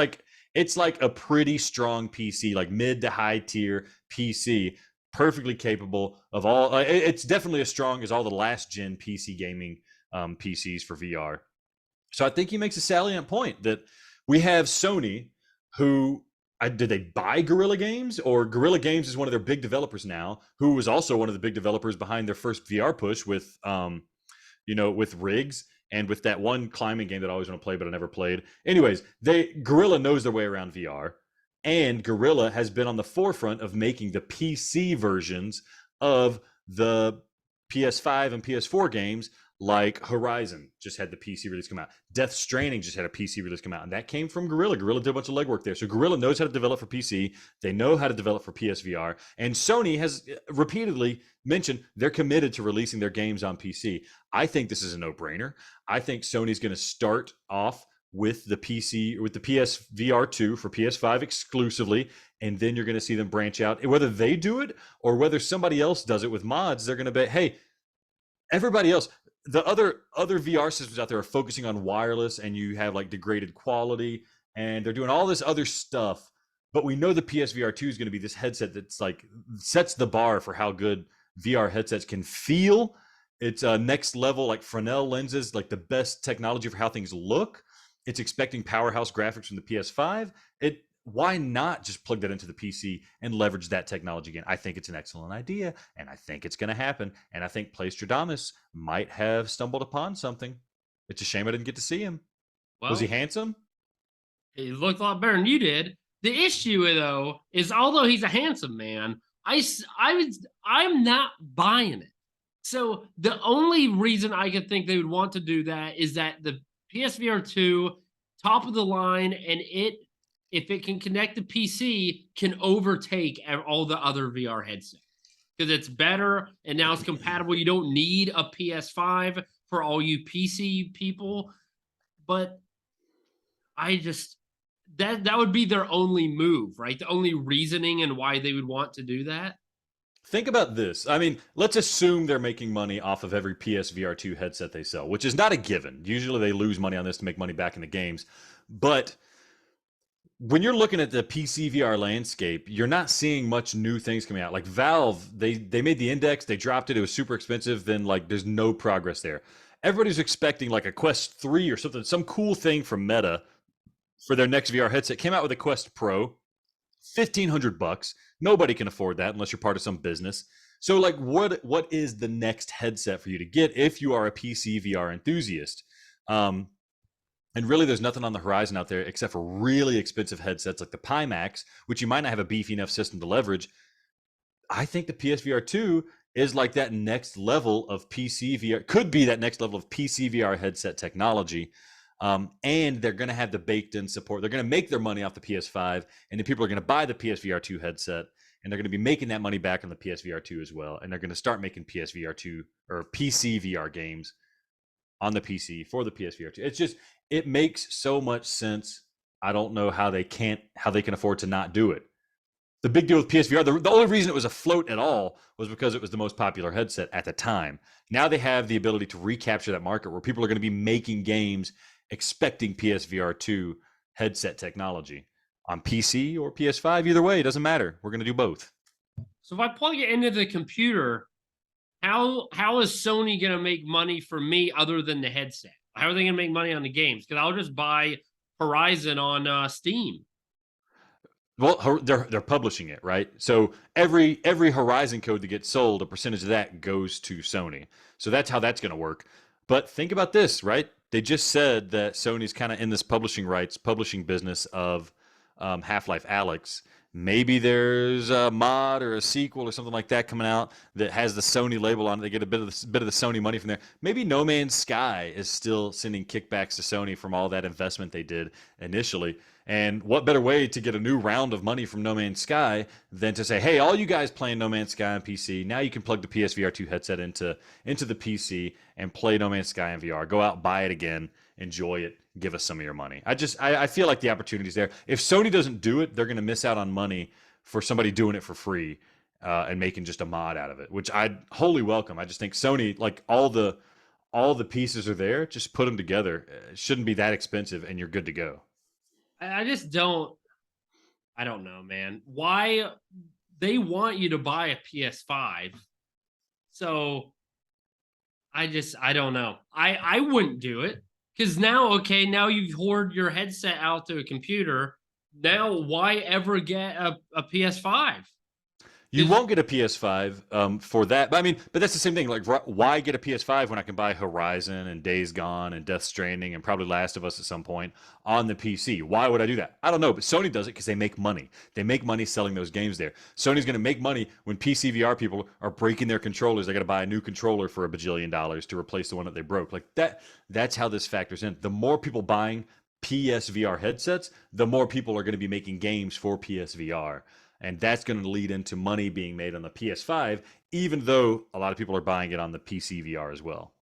like a pretty strong PC, like mid to high tier PC, perfectly capable of all. It's definitely as strong as all the last gen PC gaming PCs for VR. So I think he makes a salient point that we have Sony, who did they buy Guerrilla Games, or Guerrilla Games is one of their big developers now, who was also one of the big developers behind their first VR push with, with Rigs. And with that one climbing game that I always want to play, but I never played. Anyways, Guerrilla knows their way around VR. And Guerrilla has been on the forefront of making the PC versions of the PS5 and PS4 games, like Horizon just had the PC release come out. Death Stranding just had a PC release come out. And that came from Guerrilla. Guerrilla did a bunch of legwork there. So Guerrilla knows how to develop for PC. They know how to develop for PSVR. And Sony has repeatedly mentioned they're committed to releasing their games on PC. I think this is a no-brainer. I think Sony's going to start off with the PSVR2 for PS5 exclusively, and then you're going to see them branch out. Whether they do it or whether somebody else does it with mods, they're going to be, hey, everybody else, the other VR systems out there are focusing on wireless, and you have like degraded quality, and they're doing all this other stuff. But we know the PSVR2 is going to be this headset that's like sets the bar for how good VR headsets can feel. It's next level, like Fresnel lenses, like the best technology for how things look. It's expecting powerhouse graphics from the PS5. Why not just plug that into the PC and leverage that technology again? I think it's an excellent idea, and I think it's going to happen. And I think Playstradamus might have stumbled upon something. It's a shame I didn't get to see him. Well, was he handsome? He looked a lot better than you did. The issue, though, is although he's a handsome man, I'm not buying it. So the only reason I could think they would want to do that is that the PSVR2, top of the line, and if it can connect to PC, can overtake all the other VR headsets because it's better and now it's compatible. You don't need a PS5 for all you PC people, but that would be their only move, right? The only reasoning and why they would want to do that. Think about this. I mean, let's assume they're making money off of every PSVR2 headset they sell, which is not a given. Usually they lose money on this to make money back in the games. But when you're looking at the PCVR landscape, you're not seeing much new things coming out. Like Valve, they made the Index, they dropped it, it was super expensive, then like there's no progress there. Everybody's expecting like a Quest 3 or something, some cool thing from Meta for their next VR headset. Came out with a Quest Pro, $1,500. Nobody can afford that unless you're part of some business. So like what is the next headset for you to get if you are a PC VR enthusiast? And really, there's nothing on the horizon out there except for really expensive headsets like the Pimax, which you might not have a beefy enough system to leverage. I think the PSVR2 is like that next level of PCVR, could be that next level of PCVR headset technology. And they're going to have the baked in support. They're going to make their money off the PS5, and then people are going to buy the PSVR2 headset, and they're going to be making that money back on the PSVR2 as well. And they're going to start making PSVR2 or PCVR games on the PC for the PSVR2. It's just, it makes so much sense. I don't know how they can afford to not do it. The big deal with PSVR, the only reason it was afloat at all was because it was the most popular headset at the time. Now they have the ability to recapture that market where people are going to be making games expecting PSVR2 headset technology on PC or PS5. Either way, it doesn't matter. We're going to do both. So if I plug it into the computer, how is Sony going to make money for me other than the headset? How are they going to make money on the games? Because I'll just buy Horizon on Steam. Well, they're publishing it, right? So every Horizon code that gets sold, a percentage of that goes to Sony. So that's how that's going to work. But think about this, right? They just said that Sony's kind of in this publishing business of Half-Life Alyx. Maybe there's a mod or a sequel or something like that coming out that has the Sony label on it. They get a bit of the Sony money from there. Maybe No Man's Sky is still sending kickbacks to Sony from all that investment they did initially. And what better way to get a new round of money from No Man's Sky than to say, hey, all you guys playing No Man's Sky on PC, now you can plug the PSVR2 headset into the PC and play No Man's Sky in VR. Go out, buy it again, enjoy it, give us some of your money. I feel like the opportunity's there. If Sony doesn't do it, they're going to miss out on money for somebody doing it for free and making just a mod out of it, which I'd wholly welcome. I just think Sony, like all the pieces are there, just put them together. It shouldn't be that expensive, and you're good to go. I just don't. I don't know, man. Why they want you to buy a PS5? So I don't know. I wouldn't do it because now you hoard your headset out to a computer. Now why ever get a PS5? You won't get a PS5 for that. But that's the same thing. Like, why get a PS5 when I can buy Horizon and Days Gone and Death Stranding and probably Last of Us at some point on the PC? Why would I do that? I don't know. But Sony does it because they make money. They make money selling those games there. Sony's going to make money when PCVR people are breaking their controllers. They got to buy a new controller for $1 bajillion to replace the one that they broke. Like that. That's how this factors in. The more people buying PSVR headsets, the more people are going to be making games for PSVR. And that's going to lead into money being made on the PS5, even though a lot of people are buying it on the PCVR as well.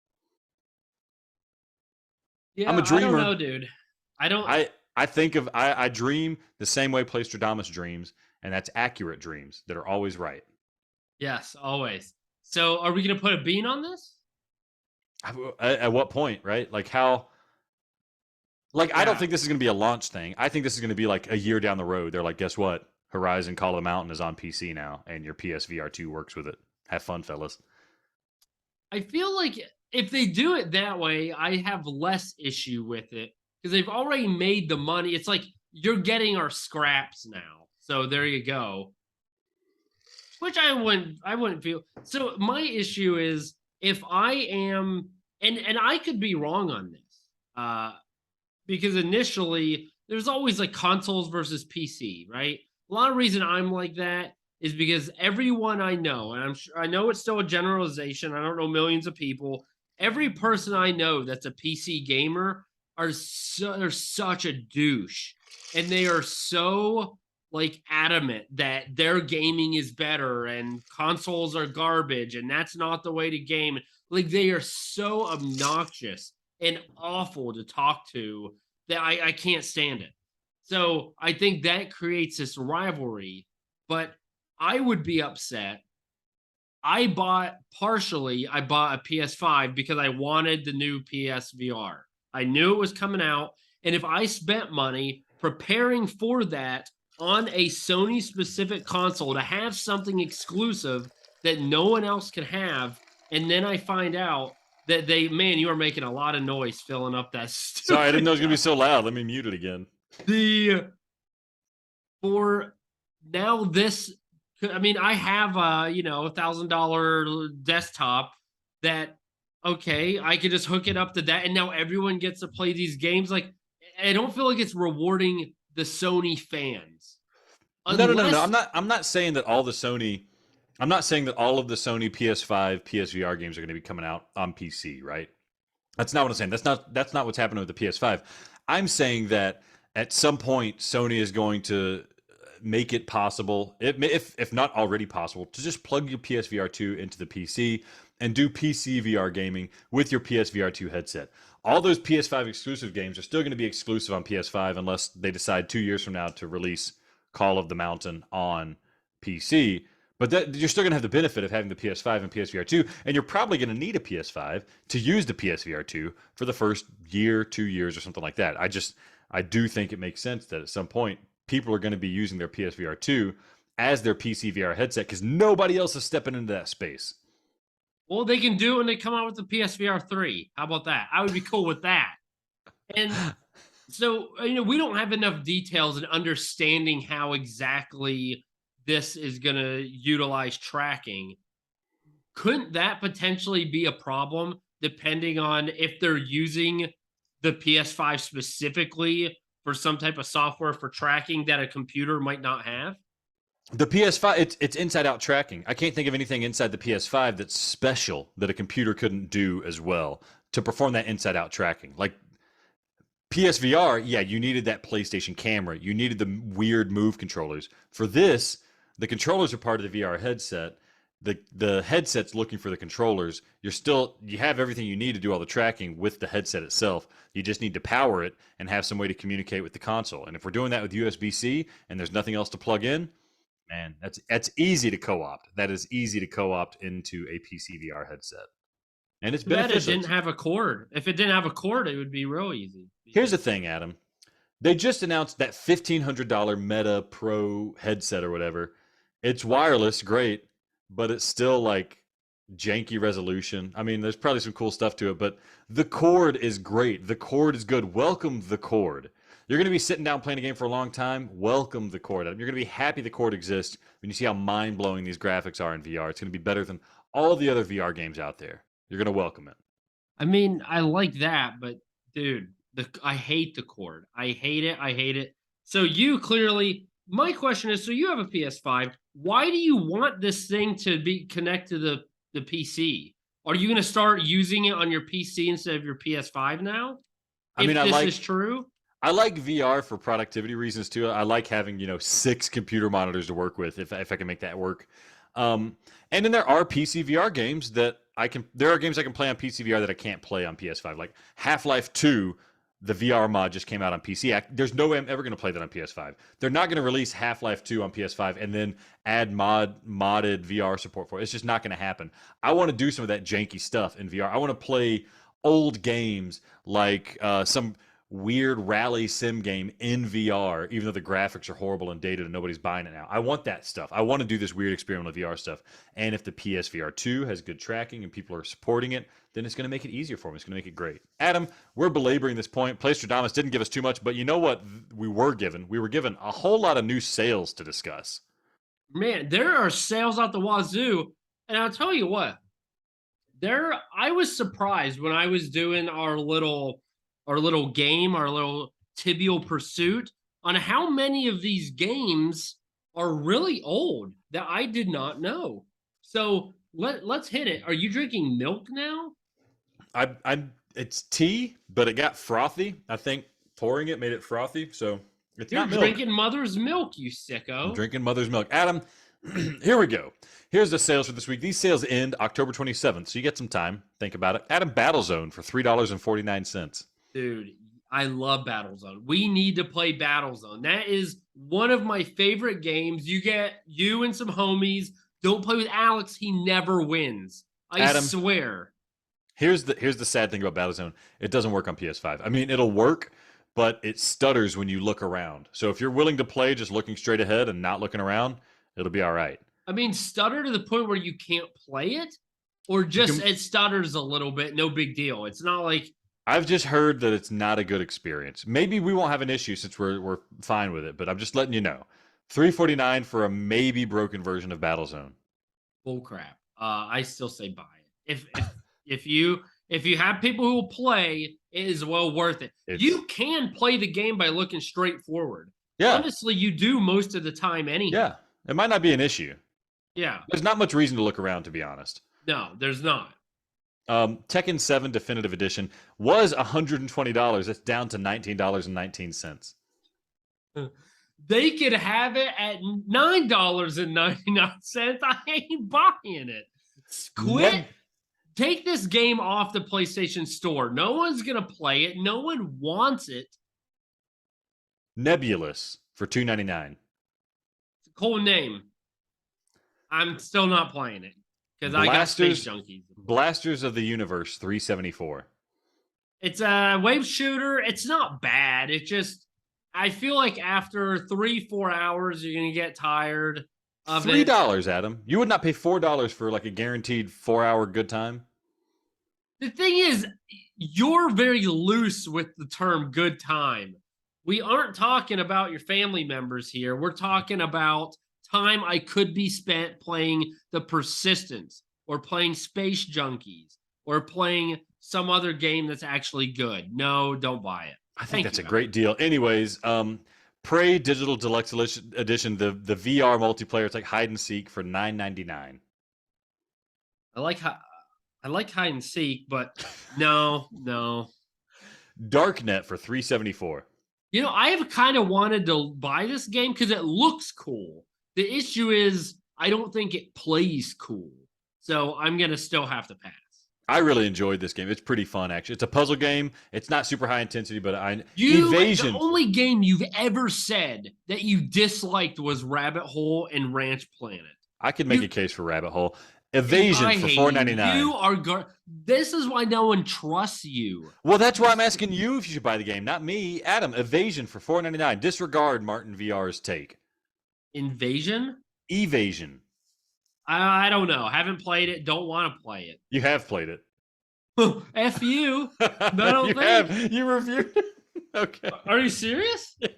Yeah, I'm a dreamer. I don't know, dude. I dream the same way Playstradamus dreams, and that's accurate dreams that are always right. Yes, always. So are we going to put a bean on this? At what point, right? Like how... Like, yeah. I don't think this is going to be a launch thing. I think this is going to be like a year down the road. They're like, guess what? Horizon Call of the Mountain is on PC now, and your PSVR2 works with it. Have fun, fellas. I feel like if they do it that way, I have less issue with it because they've already made the money. It's like you're getting our scraps now, so there you go. Which I wouldn't feel. So my issue is if I am, and I could be wrong on this, because initially there's always like consoles versus PC, right? A lot of reason I'm like that is because everyone I know, and I know it's still a generalization. I don't know millions of people. Every person I know that's a PC gamer they're such a douche, and they are so like adamant that their gaming is better and consoles are garbage and that's not the way to game. Like they are so obnoxious and awful to talk to that I can't stand it. So I think that creates this rivalry, but I would be upset. I bought a PS5 because I wanted the new PSVR. I knew it was coming out. And if I spent money preparing for that on a Sony specific console to have something exclusive that no one else can have, and then I find out that you are making a lot of noise filling up that studio. Sorry, I didn't know it was going to be so loud. Let me mute it again. For now, this I mean, I have a $1,000 desktop that okay, I could just hook it up to that, and now everyone gets to play these games. Like, I don't feel like it's rewarding the Sony fans No, no, no, no, no. unless. I'm not saying that all the Sony. I'm not saying that all of the Sony PS5, PSVR games are going to be coming out on PC, right? That's not what I'm saying. That's not what's happening with the PS5. I'm saying that at some point Sony is going to make it possible, if not already possible, to just plug your PSVR2 into the PC and do PCVR gaming with your PSVR2 headset. All those PS5 exclusive games are still going to be exclusive on PS5 unless they decide 2 years from now to release Call of the Mountain on PC. But you're still going to have the benefit of having the PS5 and PSVR2, and you're probably going to need a PS5 to use the PSVR2 for the first year, 2 years, or something like that. I do think it makes sense that at some point people are going to be using their PSVR2 as their PCVR headset because nobody else is stepping into that space. Well, they can do it when they come out with the PSVR3. How about that? I would be cool with that. And so, we don't have enough details and understanding how exactly this is going to utilize tracking. Couldn't that potentially be a problem depending on if they're using the PS5 specifically for some type of software for tracking that a computer might not have? The PS5, it's inside out tracking. I can't think of anything inside the PS5 that's special that a computer couldn't do as well to perform that inside out tracking. Like PSVR, yeah, you needed that PlayStation camera. You needed the weird move controllers. For this, the controllers are part of the VR headset. The headset's looking for the controllers. You have everything you need to do all the tracking with the headset itself. You just need to power it and have some way to communicate with the console. And if we're doing that with USB-C and there's nothing else to plug in, man, that's easy to co-opt. That is easy to co-opt into a PC VR headset. And it's beneficial. It didn't have a cord. If it didn't have a cord, it would be real easy. Here's the thing, Adam. They just announced that $1,500 Meta Pro headset or whatever. It's wireless, great, but it's still like janky resolution. I mean, there's probably some cool stuff to it, but the cord is great. The cord is good. Welcome the cord. You're going to be sitting down playing a game for a long time. Welcome the cord. You're going to be happy the cord exists when you see how mind-blowing these graphics are in VR. It's going to be better than all the other VR games out there. You're going to welcome it. I mean, I like that, but dude, I hate the cord. I hate it. I hate it. So you clearly, my question is, so you have a PS5. Why do you want this thing to be connected to the PC? Are you going to start using it on your PC instead of your PS5 now? I mean, this is true. I like VR for productivity reasons too. I like having 6 computer monitors to work with if I can make that work. And then there are PC VR games that there are games I can play on PC VR that I can't play on PS5. Like Half-Life 2, the VR mod just came out on PC. There's no way I'm ever going to play that on PS5. They're not going to release Half-Life 2 on PS5 and then add modded VR support for it. It's just not going to happen. I want to do some of that janky stuff in VR. I want to play old games like some weird rally sim game in VR, even though the graphics are horrible and dated and nobody's buying it now. I want that stuff. I want to do this weird experimental VR stuff. And if the PSVR2 has good tracking and people are supporting it, then it's going to make it easier for me. It's going to make it great. Adam, we're belaboring this point. Playstradamus didn't give us too much, but you know what we were given? We were given a whole lot of new sales to discuss. Man, there are sales out the wazoo. And I'll tell you what, I was surprised when I was doing our little game, our little Tibeal pursuit, on how many of these games are really old that I did not know. So let's hit it. Are you drinking milk now? It's tea, but it got frothy. I think pouring it made it frothy, so it's You're not milk. drinking mother's milk, you sicko. I'm drinking mother's milk. Adam, here we go. Here's the sales for this week. These sales end October 27th, so you get some time. Think about it. Adam, Battlezone for $3.49. Dude, I love Battlezone. We need to play Battlezone. That is one of my favorite games. You get you and some homies. Don't play with Alex. He never wins. I swear. Here's the sad thing about Battlezone. It doesn't work on PS5. I mean, it'll work, but it stutters when you look around. So if you're willing to play just looking straight ahead and not looking around, it'll be all right. I mean, stutter to the point where you can't play it? Or just it stutters a little bit, no big deal. It's not like... I've just heard that it's not a good experience. Maybe we won't have an issue since we're fine with it, but I'm just letting you know. $349 for a maybe broken version of Battlezone. Bull crap. I still say buy it. If you have people who will play, it is well worth it. You can play the game by looking straight forward. Yeah. Honestly, you do most of the time anyhow. Yeah. It might not be an issue. Yeah. There's not much reason to look around, to be honest. No, there's not. Tekken 7 Definitive Edition was $120. It's down to $19.19. They could have it at $9.99. I ain't buying it. Quit. Take this game off the PlayStation Store. No one's going to play it. No one wants it. Nebulous for $2.99. It's a cool name. I'm still not playing it because I got Space Junkies. Blasters of the Universe, $374. It's a wave shooter. It's not bad. It just, I feel like after 3-4 hours, you're going to get tired of it. $3, Adam. You would not pay $4 for like a guaranteed 4-hour good time? The thing is, you're very loose with the term good time. We aren't talking about your family members here. We're talking about time I could be spent playing The Persistence or playing Space Junkies or playing some other game that's actually good. No, don't buy it. I think that's a great deal. Anyways, Prey Digital Deluxe Edition, the VR multiplayer, it's like hide and seek for $9.99. I like hide and seek, but no. Darknet for $374. You know, I have kind of wanted to buy this game because it looks cool. The issue is I don't think it plays cool. So I'm going to still have to pass. I really enjoyed this game. It's pretty fun, actually. It's a puzzle game. It's not super high intensity, but Evasion. The only game you've ever said that you disliked was Rabbit Hole and Ranch Planet. I could make a case for Rabbit Hole. Evasion for $4.99. You are this is why no one trusts you. Well, that's why I'm asking you if you should buy the game, not me. Adam, Evasion for $4.99. Disregard Martin VR's take. Evasion? I don't know. Haven't played it. Don't want to play it. You have played it. F you. No, You reviewed it? Okay. Are you serious? Yeah.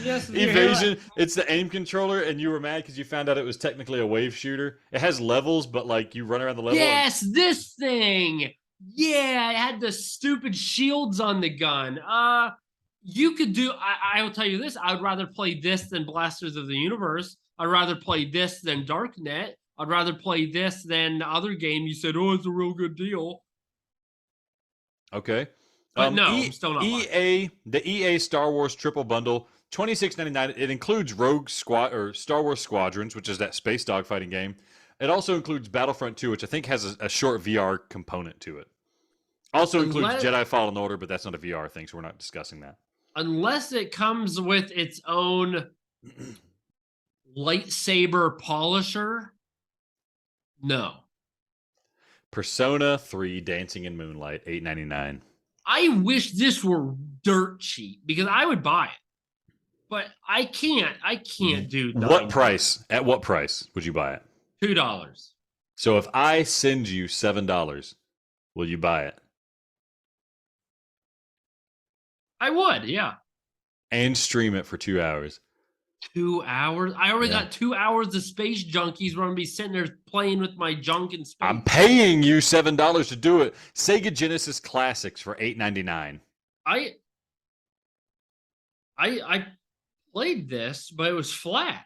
Yes. Evasion. It's the aim controller, and you were mad because you found out it was technically a wave shooter. It has levels, but like you run around the level. Yes, this thing. Yeah, it had the stupid shields on the gun. You could do. I will tell you this. I would rather play this than Blasters of the Universe. I'd rather play this than Darknet. I'd rather play this than the other game you said, oh, it's a real good deal. Okay. But no, I'm still not the EA Star Wars triple bundle, $26.99. It includes Star Wars Squadrons, which is that space dogfighting game. It also includes Battlefront 2, which I think has a short VR component to it. Also includes Jedi Fallen Order, but that's not a VR thing, so we're not discussing that. Unless it comes with its own lightsaber polisher. No. Persona 3 Dancing in Moonlight, $8.99. I wish this were dirt cheap because I would buy it. But I can't do that. What price? At what price would you buy it? $2. So if I send you $7, will you buy it? I would, yeah. And stream it for 2 hours. 2 hours? I already got 2 hours of Space Junkies where I'm going to be sitting there playing with my junk in space. I'm paying you $7 to do it. Sega Genesis Classics for $8.99. I played this, but it was flat.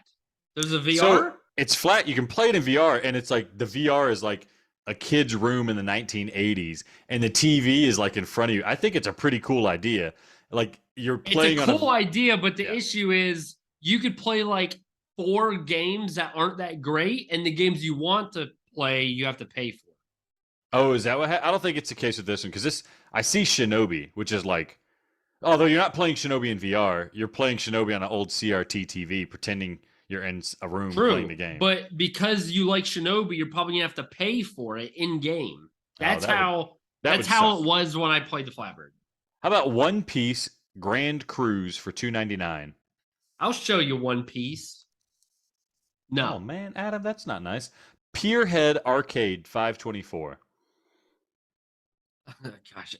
There's a VR? So it's flat. You can play it in VR, and it's like the VR is like a kid's room in the 1980s, and the TV is like in front of you. I think it's a pretty cool idea. Like you're playing on a cool idea, but the issue is you could play like 4 games that aren't that great, and the games you want to play, you have to pay for. Oh, is that what I don't think it's the case with this one, because I see Shinobi, which is like, although you're not playing Shinobi in VR, you're playing Shinobi on an old CRT TV, pretending you're in a room playing the game. But because you like Shinobi, you're probably gonna have to pay for it in game. That's how it was when I played the Flatbird. How about One Piece Grand Cruise for $2.99? I'll show you One Piece. No. Oh man, Adam, that's not nice. Pierhead Arcade, $5.24. Gosh.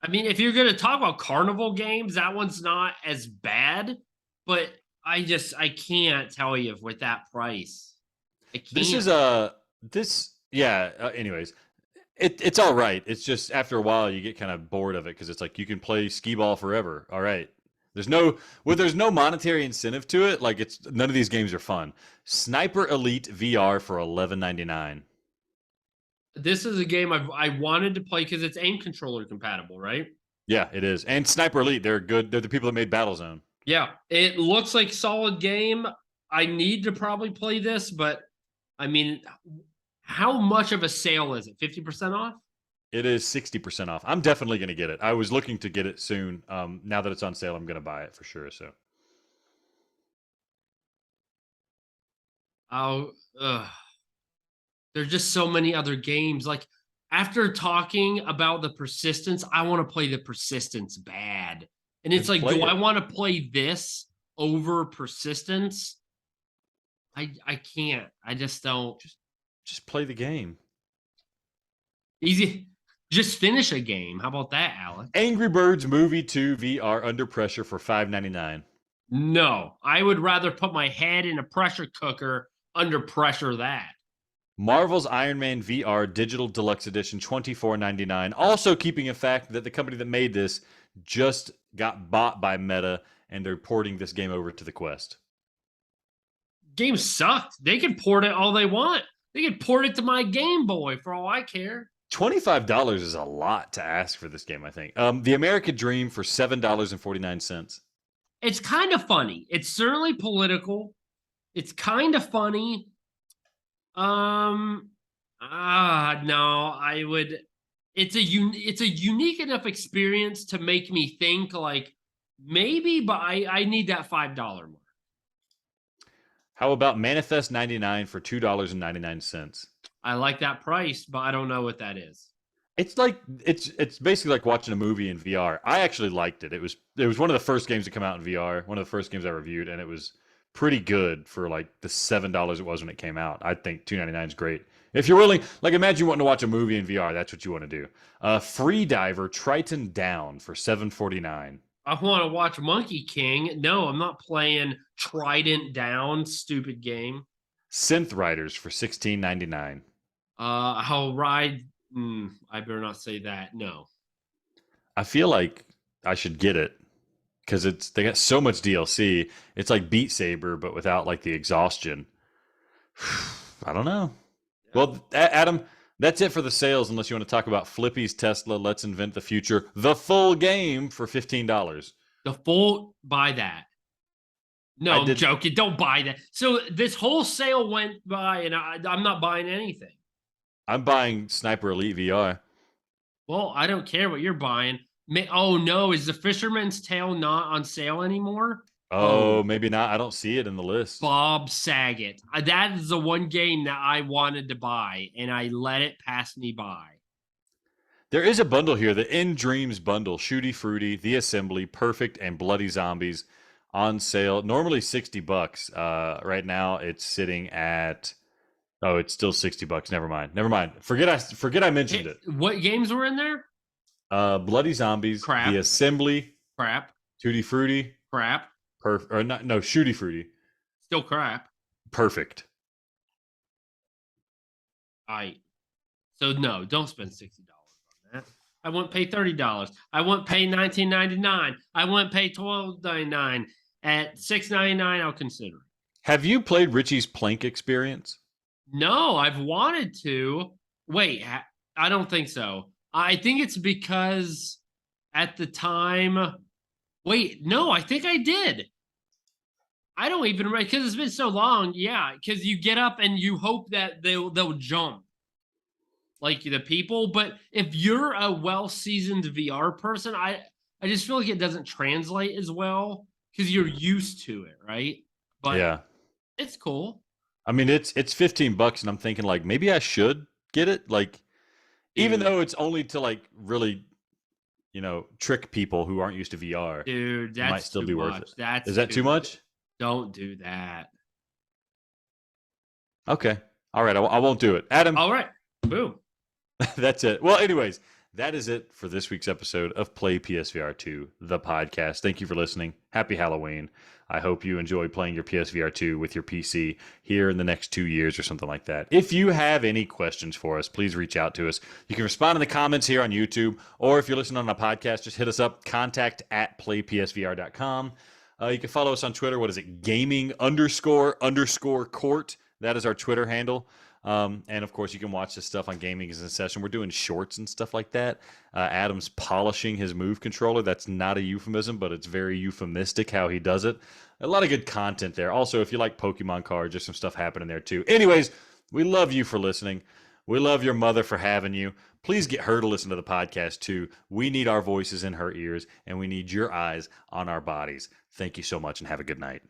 I mean, if you're going to talk about carnival games, that one's not as bad, but I can't tell you with that price. I can't. This is anyways, it's all right. It's just after a while you get kind of bored of it because it's like you can play skee ball forever. All right. There's no monetary incentive to it. Like it's none of these games are fun. Sniper Elite VR for $11.99. This is a game I wanted to play because it's aim controller compatible, right? Yeah, it is. And Sniper Elite, they're good. They're the people that made Battlezone. Yeah, it looks like solid game. I need to probably play this, but I mean, how much of a sale is it? 50% off? It is 60% off. I'm definitely going to get it. I was looking to get it soon. Now that it's on sale, I'm going to buy it for sure. So, Oh, there's just so many other games. Like after talking about the Persistence, I want to play the Persistence bad. And it's like, do I want to play this over Persistence? I can't. I just don't. Just play the game. Easy. Just finish a game. How about that, Alex? Angry Birds Movie 2 VR Under Pressure for $5.99. No, I would rather put my head in a pressure cooker under pressure that. Marvel's Iron Man VR Digital Deluxe Edition $24.99. Also keeping in fact that the company that made this just got bought by Meta and they're porting this game over to the Quest. Game sucked. They can port it all they want. They can port it to my Game Boy for all I care. $25 is a lot to ask for this game, I think. The American Dream for $7.49. It's kind of funny. It's certainly political. It's kind of funny. No, I would. It's a unique enough experience to make me think like maybe, but I need that $5 mark. How about Manifest 99 for $2.99? I like that price, but I don't know what that is. It's like it's basically like watching a movie in VR. I actually liked it. It was one of the first games to come out in VR. One of the first games I reviewed, and it was pretty good for like the $7 it was when it came out. I think $2.99 is great. If you're willing, like imagine you wanting to watch a movie in VR, that's what you want to do. Free Diver Triton Down for $7.49. I want to watch Monkey King. No, I'm not playing Trident Down, stupid game. Synth Riders for $16.99. I'll ride. I better not say that. No. I feel like I should get it because they got so much DLC. It's like Beat Saber, but without like the exhaustion. I don't know. Well, Adam, that's it for the sales. Unless you want to talk about Flippy's Tesla, Let's Invent the Future, the full game for $15. The full, buy that. No, I'm joking. Don't buy that. So this whole sale went by, and I'm not buying anything. I'm buying Sniper Elite VR. Well, I don't care what you're buying. Oh, no. Is the Fisherman's Tale not on sale anymore? Oh, maybe not. I don't see it in the list. Bob Saget. That is the one game that I wanted to buy, and I let it pass me by. There is a bundle here, the In Dreams bundle. Shooty Fruity, The Assembly, Perfect, and Bloody Zombies on sale. Normally $60. Right now it's sitting at... Oh, it's still $60. Never mind. Forget I mentioned it. What games were in there? Bloody Zombies, crap. The Assembly, crap. Tutti Frutti, crap. Shooty Fruity, still crap. Perfect. So no, don't spend $60 on that. I wouldn't pay $30. I wouldn't pay $19.99. I wouldn't pay $12.99. At $6.99, I'll consider it. Have you played Richie's Plank Experience? No, I've wanted to. Wait, I don't think so. I think it's because at the time. Wait, no, I think I did. I don't even remember because it's been so long. Yeah, because you get up and you hope that they'll jump like the people. But if you're a well-seasoned VR person, I just feel like it doesn't translate as well because you're used to it, right? But yeah, it's cool. I mean, it's $15, and I'm thinking like maybe I should get it. Like, even though it's only to like really, trick people who aren't used to VR. Dude, that might still be worth it. Is that too much? Don't do that. Okay. All right. I won't do it. Adam. All right. Boom. That's it. Well, anyways, that is it for this week's episode of Play PSVR2, the podcast. Thank you for listening. Happy Halloween. I hope you enjoy playing your PSVR2 with your PC here in the next 2 years or something like that. If you have any questions for us, please reach out to us. You can respond in the comments here on YouTube, or if you're listening on a podcast, just hit us up, contact@playpsvr.com. You can follow us on Twitter. What is it? Gaming__court. That is our Twitter handle. And of course, you can watch this stuff on Gaming is in Session. We're doing shorts and stuff like that. Adam's polishing his Move controller. That's not a euphemism, but it's very euphemistic how he does it. A lot of good content there. Also, if you like Pokemon cards, there's some stuff happening there too. Anyways, we love you for listening. We love your mother for having you. Please get her to listen to the podcast too. We need our voices in her ears, and we need your eyes on our bodies. Thank you so much, and have a good night.